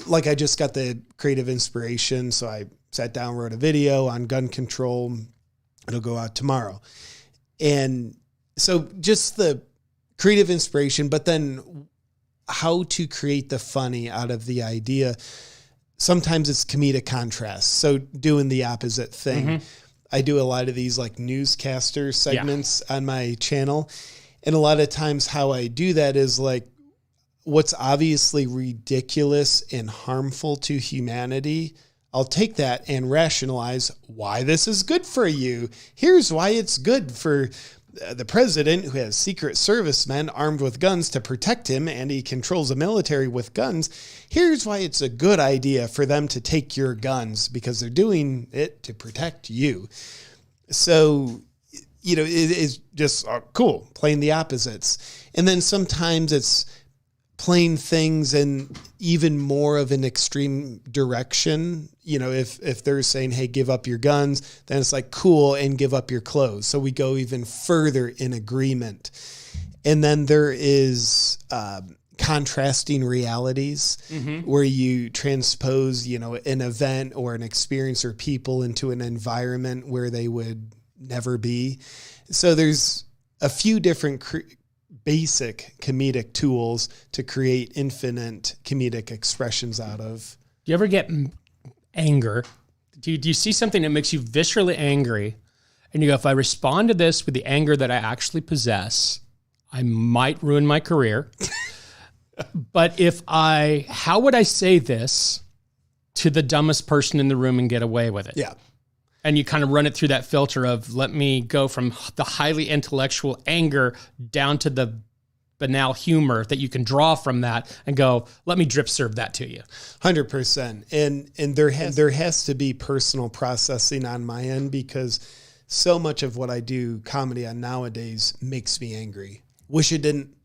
like I just got the creative inspiration, so I sat down, wrote a video on gun control. It'll go out tomorrow. And so just the creative inspiration, but then how to create the funny out of the idea. Sometimes it's comedic contrast. So doing the opposite thing. Mm-hmm. I do a lot of these like newscaster segments on my channel. And a lot of times how I do that is like what's obviously ridiculous and harmful to humanity, I'll take that and rationalize why this is good for you. Here's why it's good for the president, who has Secret Service men armed with guns to protect him, and he controls the military with guns. Here's why it's a good idea for them to take your guns, because they're doing it to protect you. So, you know, it is just cool, playing the opposites. And then sometimes it's playing things in even more of an extreme direction. You know, if they're saying, hey, give up your guns, then it's like, cool, and give up your clothes. So we go even further in agreement. And then there is contrasting realities, where you transpose, you know, an event or an experience or people into an environment where they would never be. So there's a few different basic comedic tools to create infinite comedic expressions out of.
Do you ever get anger? Do you see something that makes you viscerally angry and you go, if I respond to this with the anger that I actually possess, I might ruin my career. But how would I say this to the dumbest person in the room and get away with it?
Yeah.
And you kind of run it through that filter of, let me go from the highly intellectual anger down to the banal humor that you can draw from that and go, let me drip serve that to you.
100%. And there has to be personal processing on my end, because so much of what I do comedy on nowadays makes me angry. Wish it didn't.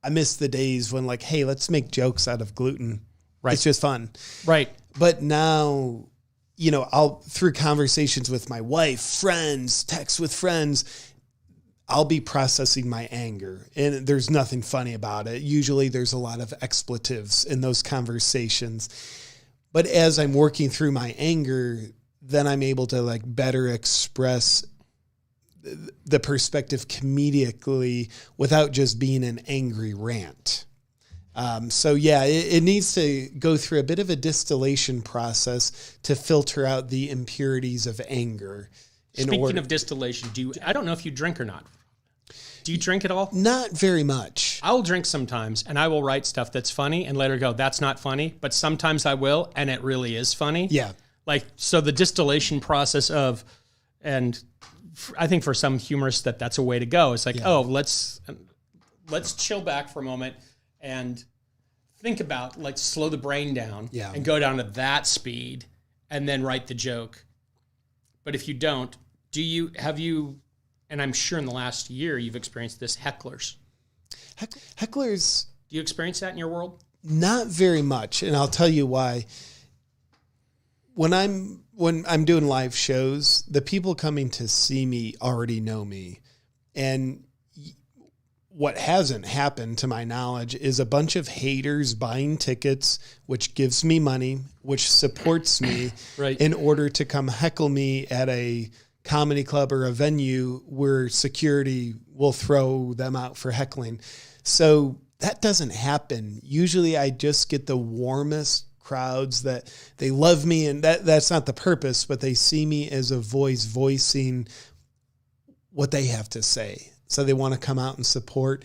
I miss the days when like, hey, let's make jokes out of gluten. Right. It's just fun.
Right.
But now, you know, through conversations with my wife, friends, texts with friends, I'll be processing my anger, and there's nothing funny about it. Usually there's a lot of expletives in those conversations. But as I'm working through my anger, then I'm able to like better express the perspective comedically without just being an angry rant. So yeah, it needs to go through a bit of a distillation process to filter out the impurities of anger.
Speaking of distillation, I don't know if you drink or not. Do you drink at all?
Not very much.
I'll drink sometimes, and I will write stuff that's funny and later go, that's not funny. But sometimes I will, and it really is funny.
Yeah.
Like, so the distillation process of, and I think for some humorists that's a way to go. It's like, let's chill back for a moment and think about, like, slow the brain down and go down to that speed and then write the joke. But if you don't, have you, and I'm sure in the last year you've experienced this, hecklers.
Hecklers.
Do you experience that in your world?
Not very much. And I'll tell you why. When I'm doing live shows, the people coming to see me already know me. And what hasn't happened to my knowledge is a bunch of haters buying tickets, which gives me money, which supports me in order to come heckle me at a comedy club or a venue where security will throw them out for heckling. So that doesn't happen. Usually I just get the warmest crowds that they love me, and that's not the purpose, but they see me as a voice voicing what they have to say. So they want to come out and support.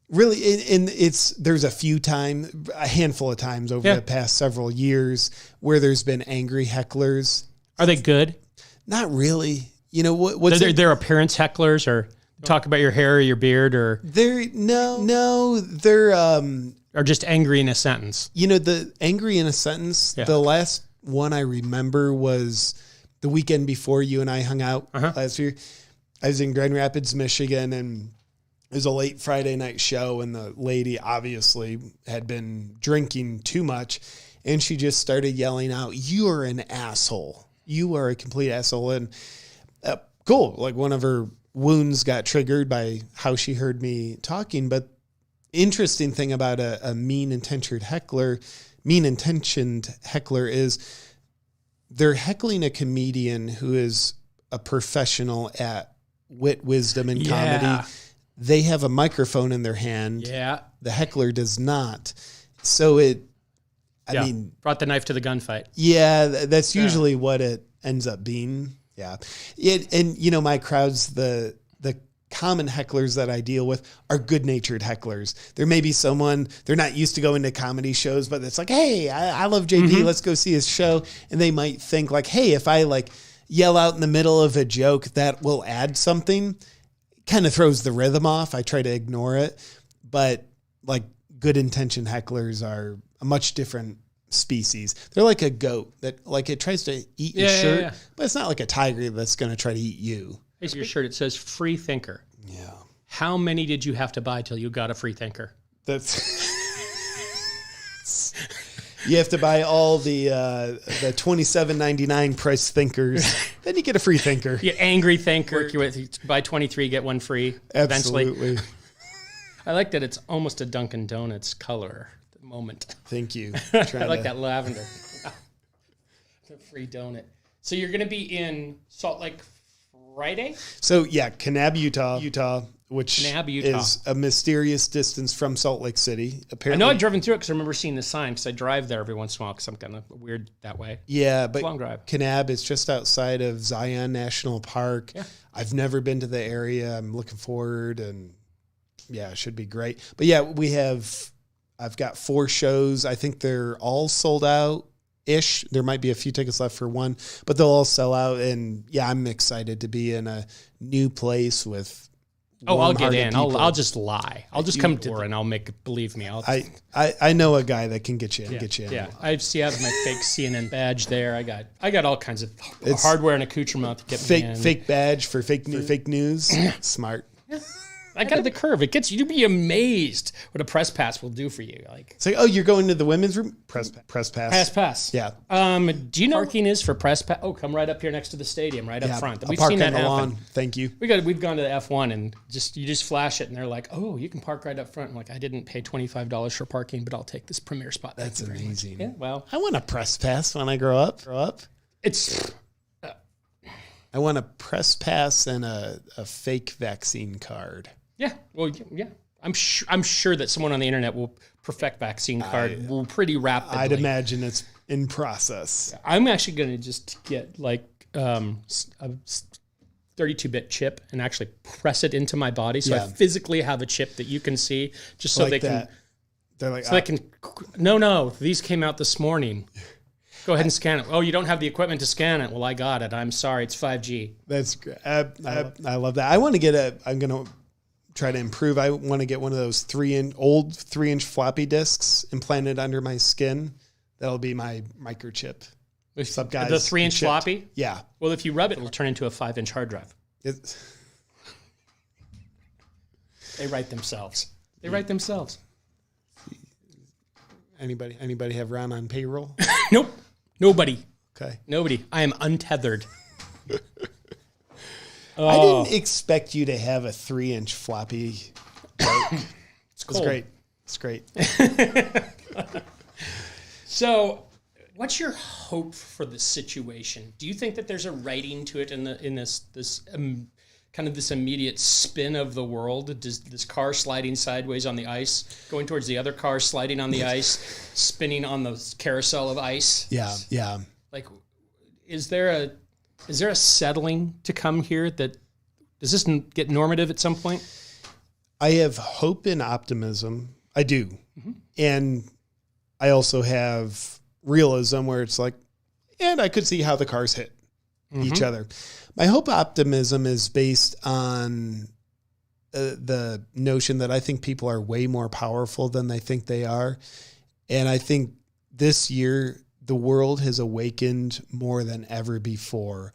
Really, and there's a handful of times over the past several years where there's been angry hecklers.
Are they good?
Not really. You know what's
their appearance hecklers, or talk about your hair or your beard, or
they're
or just angry in a sentence.
You know, the angry in a sentence. Yeah. The last one I remember was the weekend before you and I hung out last year. I was in Grand Rapids, Michigan, and it was a late Friday night show, and the lady obviously had been drinking too much, and she just started yelling out, "You are an asshole. You are a complete asshole." And cool. Like, one of her wounds got triggered by how she heard me talking. But interesting thing about a mean-intentioned heckler is they're heckling a comedian who is a professional at wit, wisdom, and comedy. They have a microphone in their hand.
Yeah.
The heckler does not. So I mean,
brought the knife to the gunfight.
Yeah, that's usually what it ends up being. Yeah. And you know, my crowds, the common hecklers that I deal with are good-natured hecklers. There may be someone, they're not used to going to comedy shows, but it's like, hey, I love JP. Let's go see his show. And they might think like, hey, if I like yell out in the middle of a joke, that will add something. Kind of throws the rhythm off. I try to ignore it. But like, good-intentioned hecklers are a much different species. They're like a goat that like it tries to eat your shirt, but it's not like a tiger that's going to try to eat you.
Here's your shirt. It says free thinker.
Yeah.
How many did you have to buy till you got a free thinker?
That's you have to buy all the $27.99 price thinkers. Then you get a free thinker.
You angry thinker. You buy 23, get one free.
Absolutely.
Eventually. I like that it's almost a Dunkin' Donuts color at the moment.
Thank you.
I like that lavender. The free donut. So you're going to be in Salt Lake Friday?
So yeah, Kanab, Utah, which is a mysterious distance from Salt Lake City. Apparently,
I know I've driven through it because I remember seeing the sign because I drive there every once in a while because I'm kind of weird that way.
Yeah, but
long drive.
Kanab is just outside of Zion National Park. Yeah. I've never been to the area. I'm looking forward, and yeah, it should be great. But yeah, I've got 4 shows. I think they're all sold out. Ish. There might be a few tickets left for one, but they'll all sell out. And yeah, I'm excited to be in a new place with.
Oh, I'll get in. I'll just lie. I'll just come to and I'll believe me.
I know a guy that can get you in.
Yeah. I have my fake CNN badge there. I got all kinds of hardware and accoutrement to get me in.
Fake badge for fake news. Smart.
I got the curve. You'd be amazed what a press pass will do for you. Like,
it's like, oh, you're going to the women's room? Press pass.
Press pass.
Yeah.
Do you know parking is for press pass? Oh, come right up here next to the stadium, right up front.
We've seen that happen. Lawn. Thank you.
We've gone to the F1 and you just flash it and they're like, oh, you can park right up front. I'm like, I didn't pay $25 for parking, but I'll take this premier spot.
That's amazing.
Yeah, well,
I want a press pass when I grow up. I want a press pass and a fake vaccine card.
Yeah, well, yeah. I'm sure that someone on the internet will perfect vaccine card pretty rapidly.
I'd imagine it's in process.
I'm actually going to just get like a 32-bit chip and actually press it into my body, so I physically have a chip that you can see, just so like they can. They're like, they can. No, these came out this morning. Go ahead and scan it. Oh, you don't have the equipment to scan it. Well, I got it. I'm sorry. It's 5G.
That's great. I love that. I want to get I'm going to try to improve. I want to get one of those 3-inch floppy disks implanted under my skin. That'll be my microchip. What's up, guys?
The 3-inch floppy?
Yeah.
Well, if you rub it, it'll turn into a 5-inch hard drive. They write themselves.
Anybody have Ron on payroll?
Nope. Nobody.
Okay.
Nobody. I am untethered.
I didn't expect you to have a 3-inch floppy. It's great. It's great.
So, what's your hope for the situation? Do you think that there's a writing to it in this kind of this immediate spin of the world? Does this car sliding sideways on the ice, going towards the other car sliding on the ice, spinning on the carousel of ice?
Yeah.
Like, is there a settling to come here? Does this get normative at some point?
I have hope and optimism. I do. Mm-hmm. And I also have realism where it's like, and I could see how the cars hit each other. My hope optimism is based on the notion that I think people are way more powerful than they think they are. And I think this year, the world has awakened more than ever before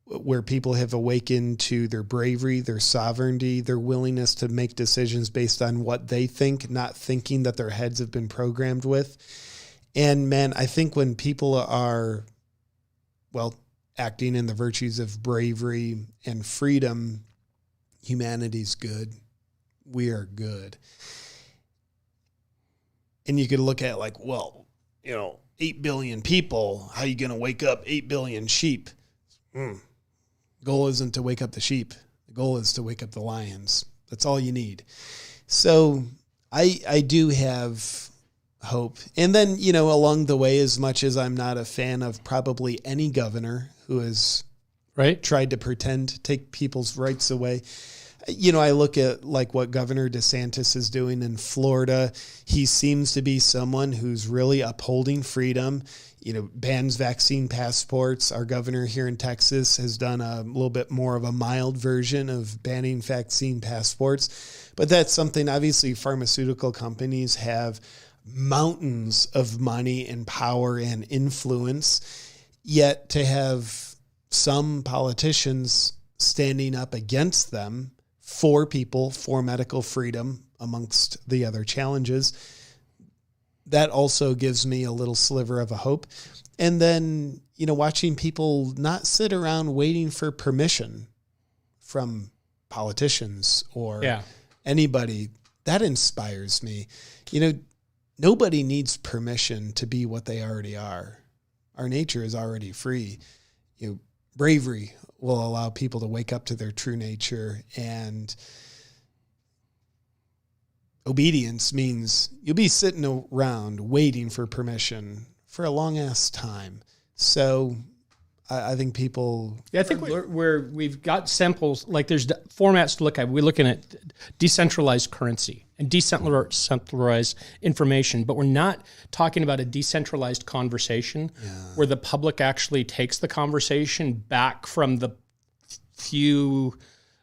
where people have awakened to their bravery, their sovereignty, their willingness to make decisions based on what they think, not thinking that their heads have been programmed with. And man, I think when people are, acting in the virtues of bravery and freedom, humanity's good. We are good. And you could look at 8 billion people, how are you going to wake up 8 billion sheep? Goal isn't to wake up the sheep. The goal is to wake up the lions. That's all you need. So I do have hope. And then, along the way, as much as I'm not a fan of probably any governor who has tried to pretend to take people's rights away, I look at what Governor DeSantis is doing in Florida. He seems to be someone who's really upholding freedom, bans vaccine passports. Our governor here in Texas has done a little bit more of a mild version of banning vaccine passports. But that's something, obviously, pharmaceutical companies have mountains of money and power and influence, yet to have some politicians standing up against them for people, for medical freedom, amongst the other challenges, that also gives me a little sliver of a hope. And then, watching people not sit around waiting for permission from politicians or anybody, that inspires me. Nobody needs permission to be what they already are. Our nature is already free. Bravery will allow people to wake up to their true nature, and obedience means you'll be sitting around waiting for permission for a long ass time. So I think people...
Yeah, I think we've got samples, there's formats to look at. We're looking at decentralized currency and decentralized information, but we're not talking about a decentralized conversation where the public actually takes the conversation back from the few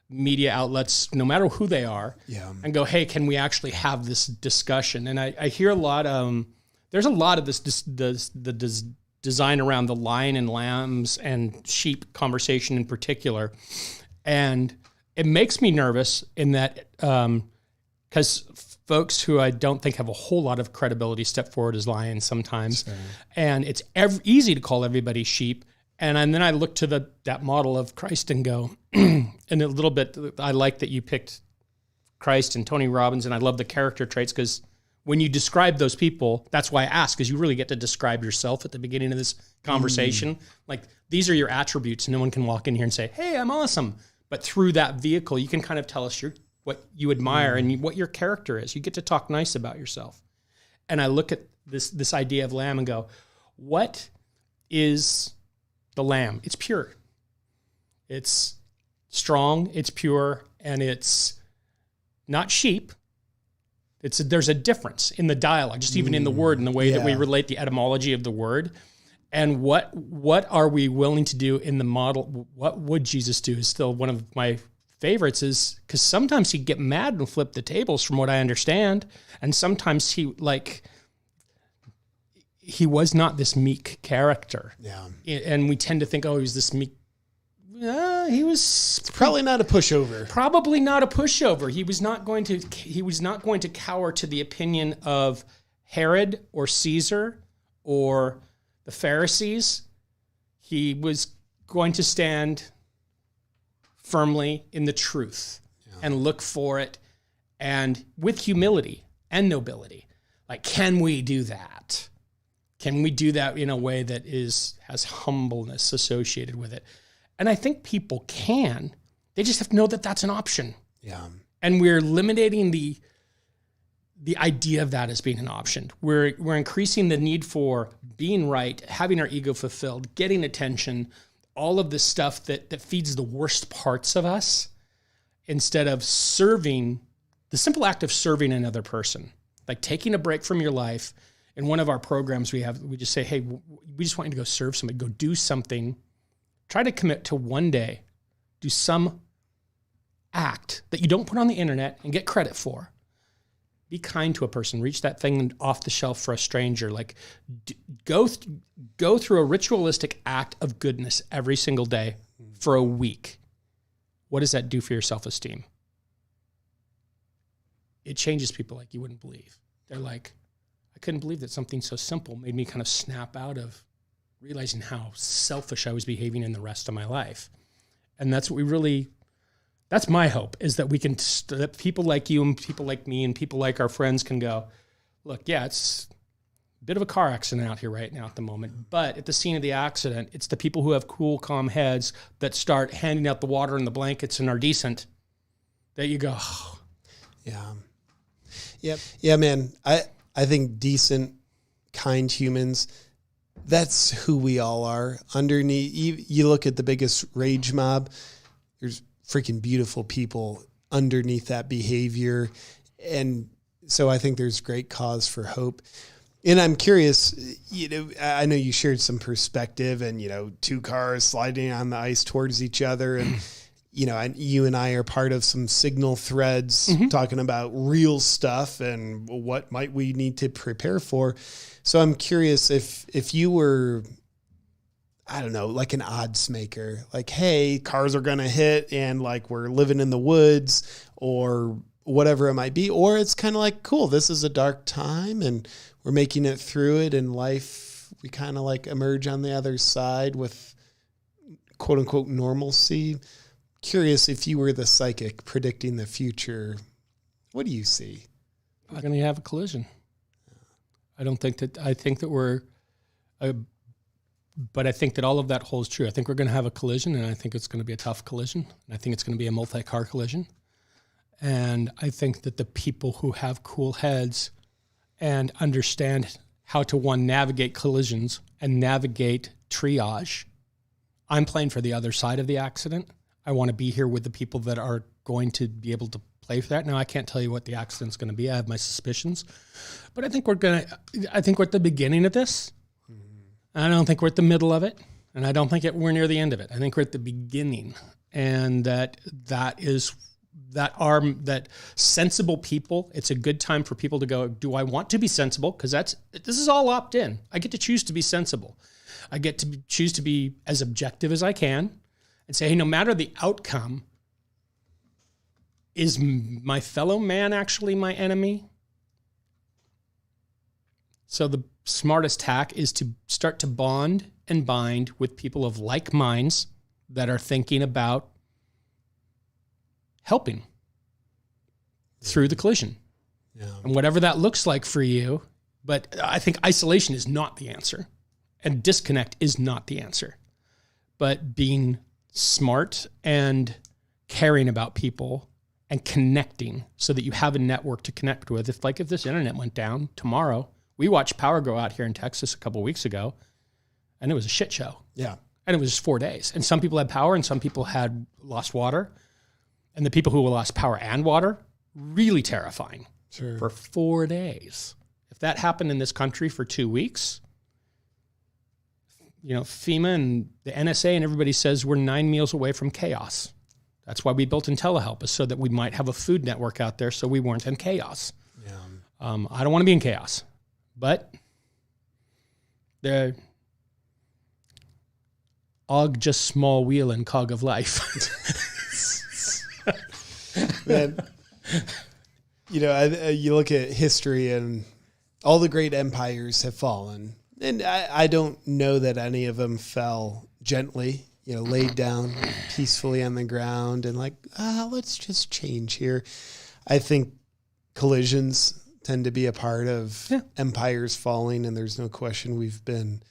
media outlets, no matter who they are, and go, hey, can we actually have this discussion? And I hear a lot, there's a lot of this design around the lion and lambs and sheep conversation in particular. And it makes me nervous in that, because folks who I don't think have a whole lot of credibility step forward as lions sometimes. Sure. And it's easy to call everybody sheep. And then I look to that model of Christ and go, and a little bit, I like that you picked Christ and Tony Robbins, and I love the character traits, because when you describe those people, that's why I ask, because you really get to describe yourself at the beginning of this conversation. These are your attributes. No one can walk in here and say, hey, I'm awesome. But through that vehicle, you can kind of tell us what you admire and what your character is. You get to talk nice about yourself. And I look at this idea of lamb and go, what is the lamb? It's pure. It's strong, it's pure, and it's not sheep. There's a difference in the dialogue, just even in the word and the way that we relate the etymology of the word. And what are we willing to do in the model? What would Jesus do is still one of my favorites, is because sometimes he'd get mad and flip the tables from what I understand. And sometimes he was not this meek character. Yeah. And we tend to think, oh, he was this meek. He was
probably not a pushover.
Probably not a pushover. He was not going to cower to the opinion of Herod or Caesar or the Pharisees. He was going to stand firmly in the truth and look for it, and with humility and nobility. Can we do that? Can we do that in a way that has humbleness associated with it? And I think people can. They just have to know that that's an option. Yeah. And we're eliminating the idea of that as being an option. We're increasing the need for being right, having our ego fulfilled, getting attention, all of this stuff that feeds the worst parts of us, instead of serving, the simple act of serving another person, like taking a break from your life. In one of our programs we just say, hey, we just want you to go serve somebody, go do something. Try to commit to one day, do some act that you don't put on the internet and get credit for. Be kind to a person. Reach that thing off the shelf for a stranger. Go through a ritualistic act of goodness every single day for a week, what does that do for your self-esteem? It changes people like you wouldn't believe. They're like, I couldn't believe that something so simple made me kind of snap out of realizing how selfish I was behaving in the rest of my life. And that's what that's my hope, is that we can, that people like you and people like me and people like our friends can go, look, yeah, it's a bit of a car accident out here right now at the moment, but at the scene of the accident, it's the people who have cool, calm heads that start handing out the water and the blankets and are decent, that you go, oh.
Yeah. Yep. Yeah, man. I think decent, kind humans, that's who we all are. Underneath, you look at the biggest rage mob, there's freaking beautiful people underneath that behavior. And so I think there's great cause for hope. And I'm curious, I know you shared some perspective and, two cars sliding on the ice towards each other. And, you and I are part of some signal threads talking about real stuff and what might we need to prepare for. So I'm curious if you were, I don't know, like an odds maker, like, hey, cars are going to hit and like we're living in the woods or whatever it might be. Or it's kind of like, cool, this is a dark time and we're making it through it in life. We kind of like emerge on the other side with quote unquote normalcy. Curious if you were the psychic predicting the future, what do you see?
We're going to have a collision. I think that but I think that all of that holds true. I think we're going to have a collision, and I think it's going to be a tough collision. And I think it's going to be a multi-car collision. And I think that the people who have cool heads and understand how to, navigate collisions and navigate triage. I'm playing for the other side of the accident. I want to be here with the people that are going to be able to play for that. Now, I can't tell you what the accident's going to be. I have my suspicions. But I think we're at the beginning of this. I don't think we're at the middle of it. And I don't think we're near the end of it. I think we're at the beginning. And that sensible people, it's a good time for people to go, do I want to be sensible? Because this is all opt-in. I get to choose to be sensible. I get to choose to be as objective as I can and say, hey, no matter the outcome, is my fellow man actually my enemy? So the smartest tack is to start to bond and bind with people of like minds that are thinking about helping through the collision. Yeah. And whatever that looks like for you. But I think isolation is not the answer. And disconnect is not the answer. But being smart and caring about people and connecting so that you have a network to connect with. If this internet went down tomorrow, we watched power go out here in Texas a couple of weeks ago, and it was a shit show. Yeah. And it was just 4 days. And some people had power and some people had lost water. And the people who lost power and water, really terrifying. Sure. For 4 days. If that happened in this country for 2 weeks, FEMA and the NSA and everybody says we're 9 meals away from chaos. That's why we built Intellihelp, is so that we might have a food network out there so we weren't in chaos. Yeah. I don't want to be in chaos, but the og just small wheel and cog of life.
Man, you look at history and all the great empires have fallen. And I don't know that any of them fell gently, laid down peacefully on the ground and let's just change here. I think collisions tend to be a part of empires falling, and there's no question we've been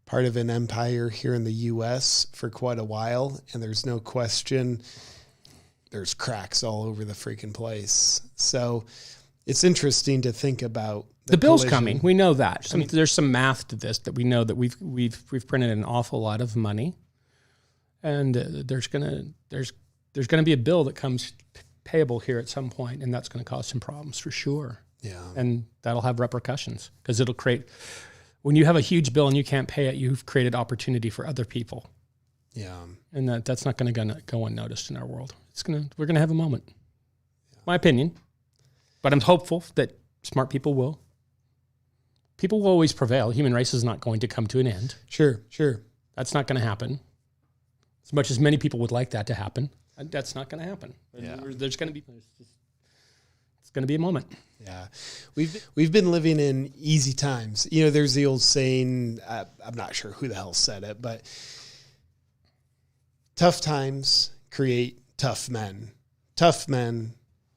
part of an empire here in the U.S. for quite a while, and there's no question there's cracks all over the freaking place. So it's interesting to think about
the bill's coming. We know that. There's some math to this that we know that we've printed an awful lot of money, and there's gonna be a bill that comes payable here at some point, and that's going to cause some problems for sure. Yeah, and that'll have repercussions because it'll create. When you have a huge bill and you can't pay it, you've created opportunity for other people. Yeah, and that's not going to go unnoticed in our world. We're going to have a moment. Yeah. My opinion, but I'm hopeful that smart people will. People will always prevail. Human race is not going to come to an end.
Sure.
That's not going to happen. As much as many people would like that to happen, that's not going to happen.
Yeah.
It's going to be a moment.
Yeah. We've been living in easy times. You know, there's the old saying, I'm not sure who the hell said it, but tough times create tough men. Tough men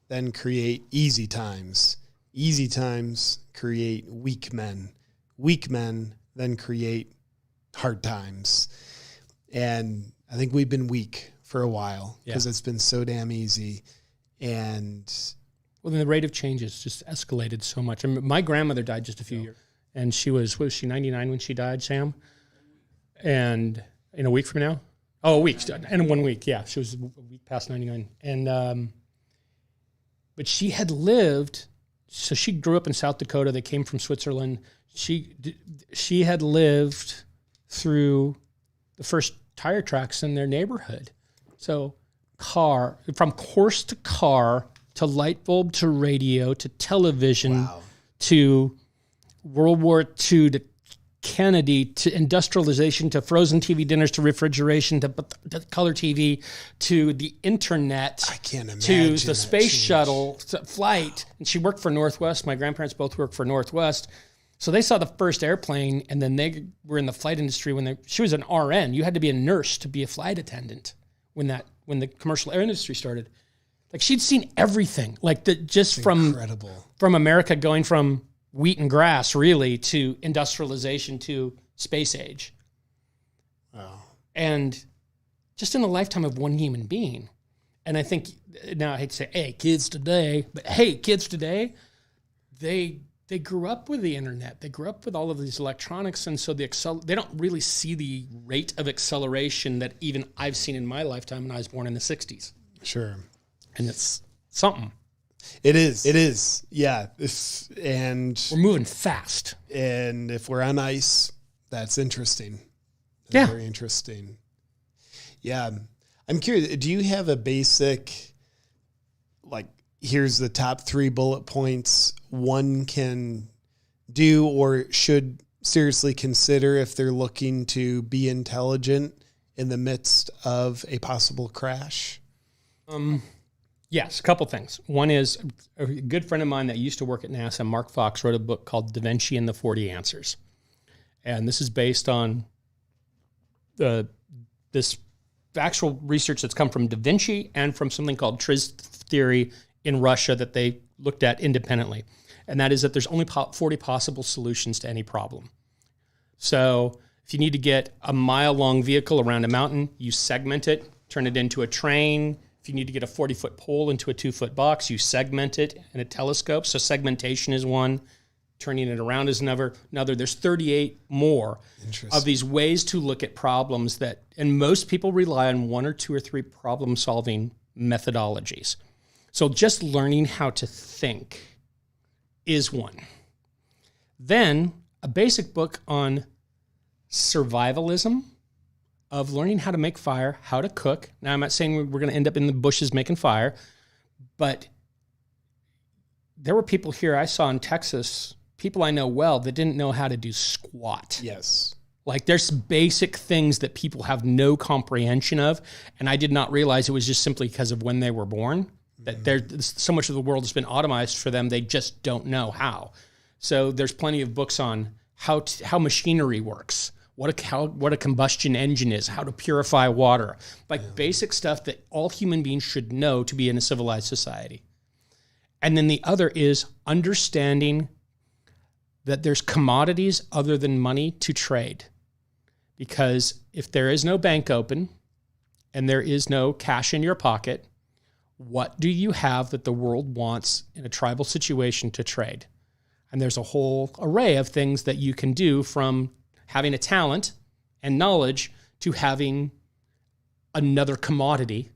then create easy times. Easy times create weak men. Weak men then create hard times. And I think we've been weak for a while because it's been so damn easy. And
well, then the rate of change has just escalated so much. I mean, my grandmother died just a few years, and she was 99 when she died, Sam? And in a week from now? Oh, a week. In 1 week, yeah. She was a week past 99. And but she had lived, so she grew up in South Dakota. They came from Switzerland. She had lived through the first tire tracks in their neighborhood. So from horse to car, to light bulb, to radio, to television, to World War II, to Kennedy, to industrialization, to frozen TV dinners, to refrigeration, to color TV, to the internet,
I can't imagine
to the space shuttle flight. And she worked for Northwest. My grandparents both worked for Northwest. So they saw the first airplane, and then they were in the flight industry she was an RN. You had to be a nurse to be a flight attendant when the commercial air industry started. Like, she'd seen everything, like incredible. From America going from wheat and grass, really, to industrialization to space age.
Wow. And
just in the lifetime of one human being. And I think, now I hate to say, hey, kids today, they grew up with the internet. They grew up with all of these electronics. And so they don't really see the rate of acceleration that even I've seen in my lifetime when I was born in the 60s.
Sure.
And it's something.
It is. Yeah. And
we're moving fast.
And if we're on ice, that's interesting. That's very interesting. Yeah. I'm curious, do you have a basic, like, here's the top 3 bullet points one can do or should seriously consider if they're looking to be intelligent in the midst of a possible crash?
Yes, a couple things. One is a good friend of mine that used to work at NASA, Mark Fox, wrote a book called Da Vinci and the 40 Answers. And this is based on this actual research that's come from Da Vinci and from something called Tris theory in Russia that they looked at independently. And that is that there's only 40 possible solutions to any problem. So if you need to get a mile-long vehicle around a mountain, you segment it, turn it into a train. If you need to get a 40-foot pole into a 2-foot box, you segment it in a telescope. So segmentation is one. Turning it around is another. There's 38 more of these ways to look at problems and most people rely on 1 or 2 or 3 problem-solving methodologies. So just learning how to think is one. Then a basic book on survivalism, of learning how to make fire, how to cook. Now, I'm not saying we're going to end up in the bushes making fire, but there were people here I saw in Texas, people I know well, that didn't know how to do squat.
Yes.
Like, there's basic things that people have no comprehension of, and I did not realize it was just simply because of when they were born, that there's so much of the world has been automized for them, they just don't know how. So there's plenty of books on how machinery works, what a combustion engine is, how to purify water, basic stuff that all human beings should know to be in a civilized society. And then the other is understanding that there's commodities other than money to trade. Because if there is no bank open and there is no cash in your pocket, what do you have that the world wants in a tribal situation to trade? And there's a whole array of things that you can do, from having a talent and knowledge to having another commodity,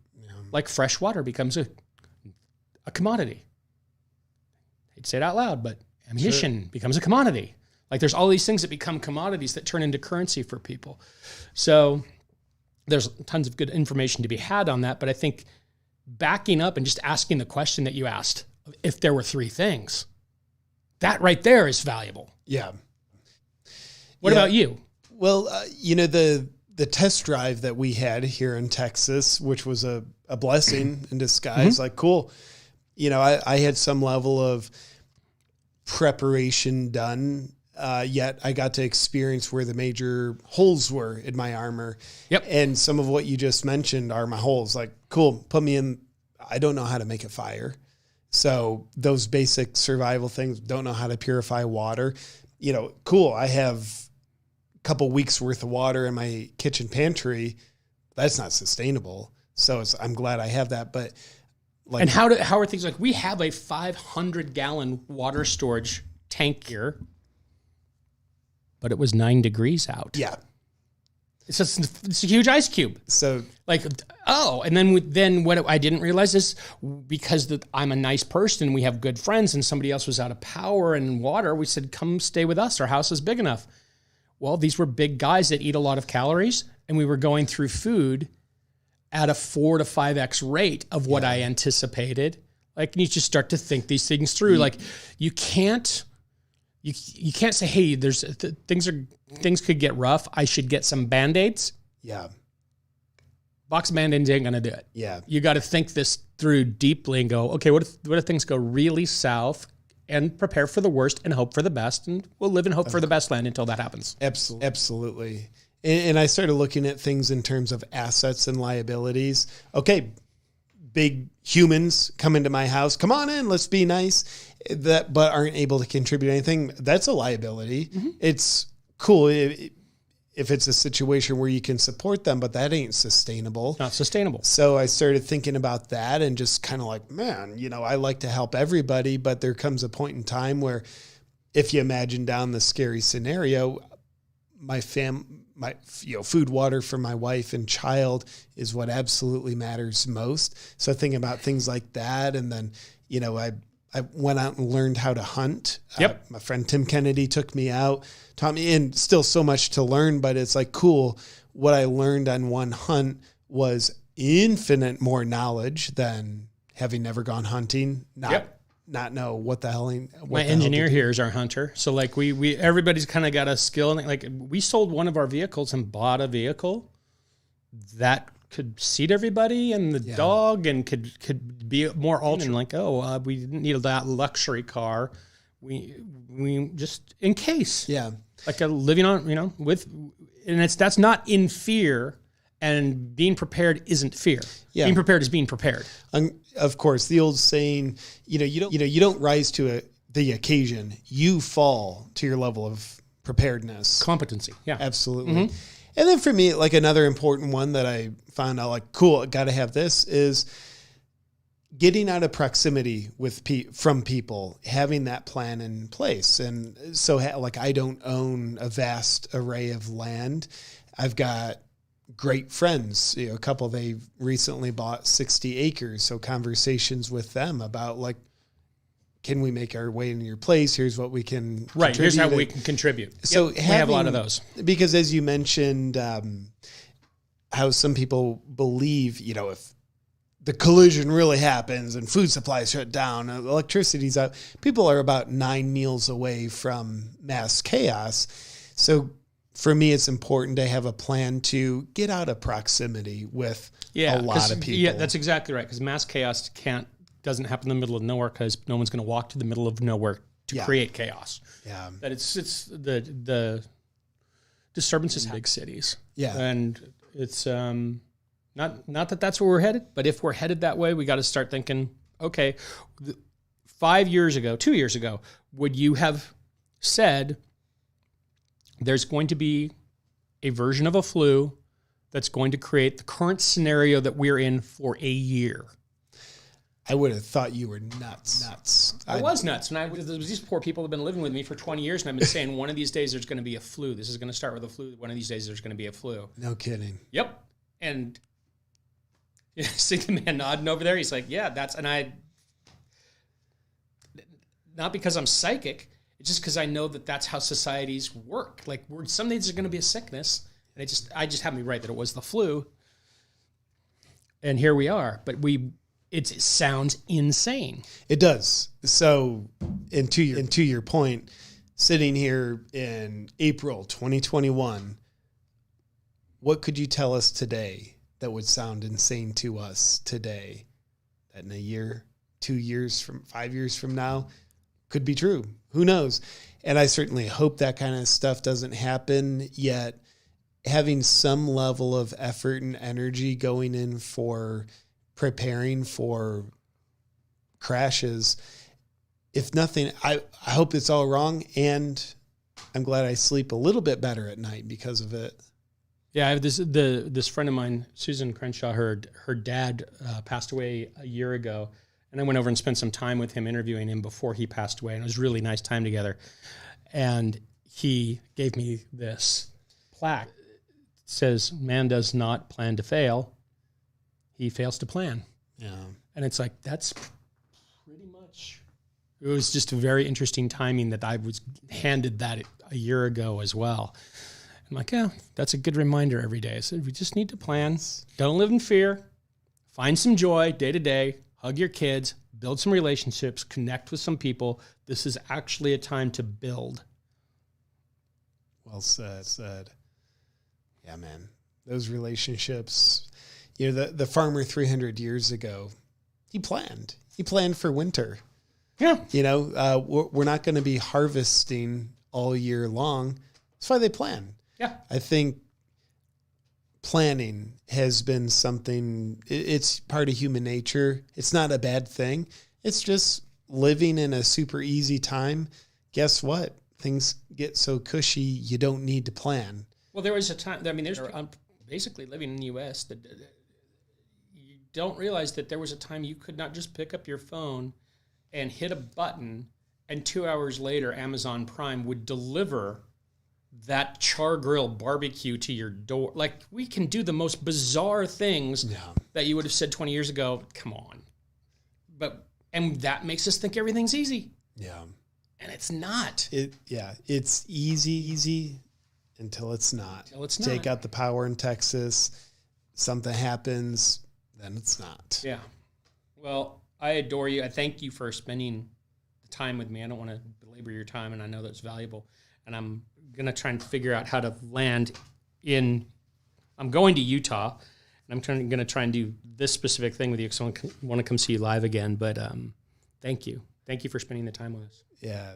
like fresh water becomes a commodity. I hate to say it out loud, but ammunition becomes a commodity. Like, there's all these things that become commodities that turn into currency for people. So there's tons of good information to be had on that. But I think backing up and just asking the question that you asked, if there were 3 things, that right there is valuable.
Yeah.
What about you?
Well, the the test drive that we had here in Texas, which was a blessing in disguise. Like, cool. I had some level of preparation done, yet I got to experience where the major holes were in my armor.
Yep.
And some of what you just mentioned are my holes. Like, cool, put me in. I don't know how to make a fire. So those basic survival things, don't know how to purify water. Cool. I have a couple weeks worth of water in my kitchen pantry. That's not sustainable. So I'm glad I have that. But
and how are things like, we have a 500-gallon water storage tank here, but it was 9 degrees out.
Yeah.
It's a huge ice cube.
So
and then what I didn't realize is, because I'm a nice person, we have good friends, and somebody else was out of power and water, we said, come stay with us. Our house is big enough. Well, these were big guys that eat a lot of calories, and we were going through food at a 4 to 5x rate of what I anticipated. Like, you just start to think these things through. Like, you can't say, hey, things could get rough. I should get some Band-Aids.
Yeah.
Box of Band-Aids ain't going to do it.
Yeah.
You got to think this through deeply and go, okay, what if things go really south, and prepare for the worst and hope for the best. And we'll live in hope for the best land until that happens.
Absolutely. And I started looking at things in terms of assets and liabilities. Okay, big humans come into my house. Come on in, let's be nice. But aren't able to contribute anything. That's a liability. Mm-hmm. It's cool if it's a situation where you can support them, but that ain't sustainable.
Not sustainable.
So I started thinking about that and just kind of like, man, I like to help everybody, but there comes a point in time where, if you imagine down the scary scenario, my food, water for my wife and child is what absolutely matters most. So thinking about things like that. And then, I went out and learned how to hunt.
Yep.
My friend Tim Kennedy took me out, taught me, and still so much to learn, but it's like, cool. What I learned on one hunt was infinite more knowledge than having never gone hunting. Not know what the hell.
My engineer here is our hunter. So like we everybody's kind of got a skill. And like, we sold one of our vehicles and bought a vehicle that could seat everybody and the dog, and could be more alternate. Like, we didn't need that luxury car. We just in case.
Yeah.
Like a living on, that's not in fear, and being prepared isn't fear. Yeah. Being prepared is being prepared.
Of course, the old saying, you don't rise to the occasion. You fall to your level of preparedness.
Competency. Yeah.
Absolutely. Mm-hmm. And then for me, like another important one that I found out, like, cool, got to have this, is getting out of proximity from people, having that plan in place. And so like, I don't own a vast array of land. I've got great friends, a couple, they recently bought 60 acres. So conversations with them about like, can we make our way into your place? Here's what we can
contribute. Here's how we can contribute.
So
we have a lot of those.
Because as you mentioned, how some people believe, if the collision really happens and food supplies shut down, electricity's out, people are about 9 meals away from mass chaos. So for me, it's important to have a plan to get out of proximity with a lot of people.
Yeah, that's exactly right. Because mass chaos doesn't happen in the middle of nowhere, because no one's going to walk to the middle of nowhere to create chaos.
Yeah,
that it's the disturbances in big cities.
Yeah,
and it's not that that's where we're headed, but if we're headed that way, we got to start thinking. Okay, 2 years ago, would you have said there's going to be a version of a flu that's going to create the current scenario that we're in for a year?
I would have thought you were nuts.
I was nuts. And these poor people have been living with me for 20 years, and I've been saying, one of these days there's going to be a flu. This is going to start with a flu. One of these days there's going to be a flu.
No kidding.
Yep. And see the man nodding over there. He's like, yeah, not because I'm psychic. It's just because I know that that's how societies work. Like, some days there's going to be a sickness, and I just have me right that it was the flu. And here we are. But it sounds insane.
It does. So, and to your point, sitting here in April 2021, what could you tell us today that would sound insane to us today that in a year, 2 years from 5 years from now could be true? Who knows? And I certainly hope that kind of stuff doesn't happen, yet having some level of effort and energy going in for preparing for crashes. If nothing, I hope it's all wrong, and I'm glad I sleep a little bit better at night because of it.
Yeah, I have this friend of mine, Susan Crenshaw. Her dad passed away a year ago, and I went over and spent some time with him, interviewing him before he passed away, and it was a really nice time together. And he gave me this plaque. It says, "Man does not plan to fail; he fails to plan."
Yeah,
and it's like that's pretty much. It was just a very interesting timing that I was handed that a year ago as well. I'm like, yeah, that's a good reminder every day. So we just need to plan. Don't live in fear. Find some joy day to day. Hug your kids. Build some relationships. Connect with some people. This is actually a time to build.
Well said. Yeah, man. Those relationships. You know, the farmer 300 years ago, he planned. He planned for winter.
Yeah.
You know, we're not going to be harvesting all year long. That's why they plan.
Yeah.
I think planning has been something, it's part of human nature. It's not a bad thing. It's just living in a super easy time. Guess what? Things get so cushy, you don't need to plan.
Well, there was a time, I mean, there's basically living in the U.S. that you don't realize that there was a time you could not just pick up your phone and hit a button, and 2 hours later, Amazon Prime would deliver that char grill barbecue to your door. Like, we can do the most bizarre things that you would have said 20 years ago. Come on. And that makes us think everything's easy.
Yeah.
And it's not.
It's easy until it's not. Take out the power in Texas, something happens, then it's not.
Yeah. Well, I adore you. I thank you for spending the time with me. I don't want to belabor your time, and I know that's valuable. And I'm going to try and figure out how to land I'm going to Utah, and I'm going to try and do this specific thing with you because I want to come see you live again. But thank you. Thank you for spending the time with us.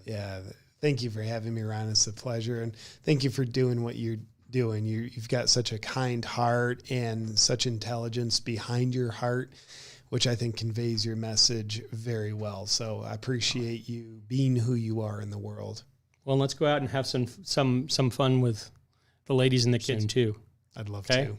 Yeah. Thank you for having me, Ron. It's a pleasure. And thank you for doing what you're doing. You've got such a kind heart and such intelligence behind your heart, which I think conveys your message very well. So I appreciate you being who you are in the world.
Well, let's go out and have some fun with the ladies and the kids too.
I'd love to.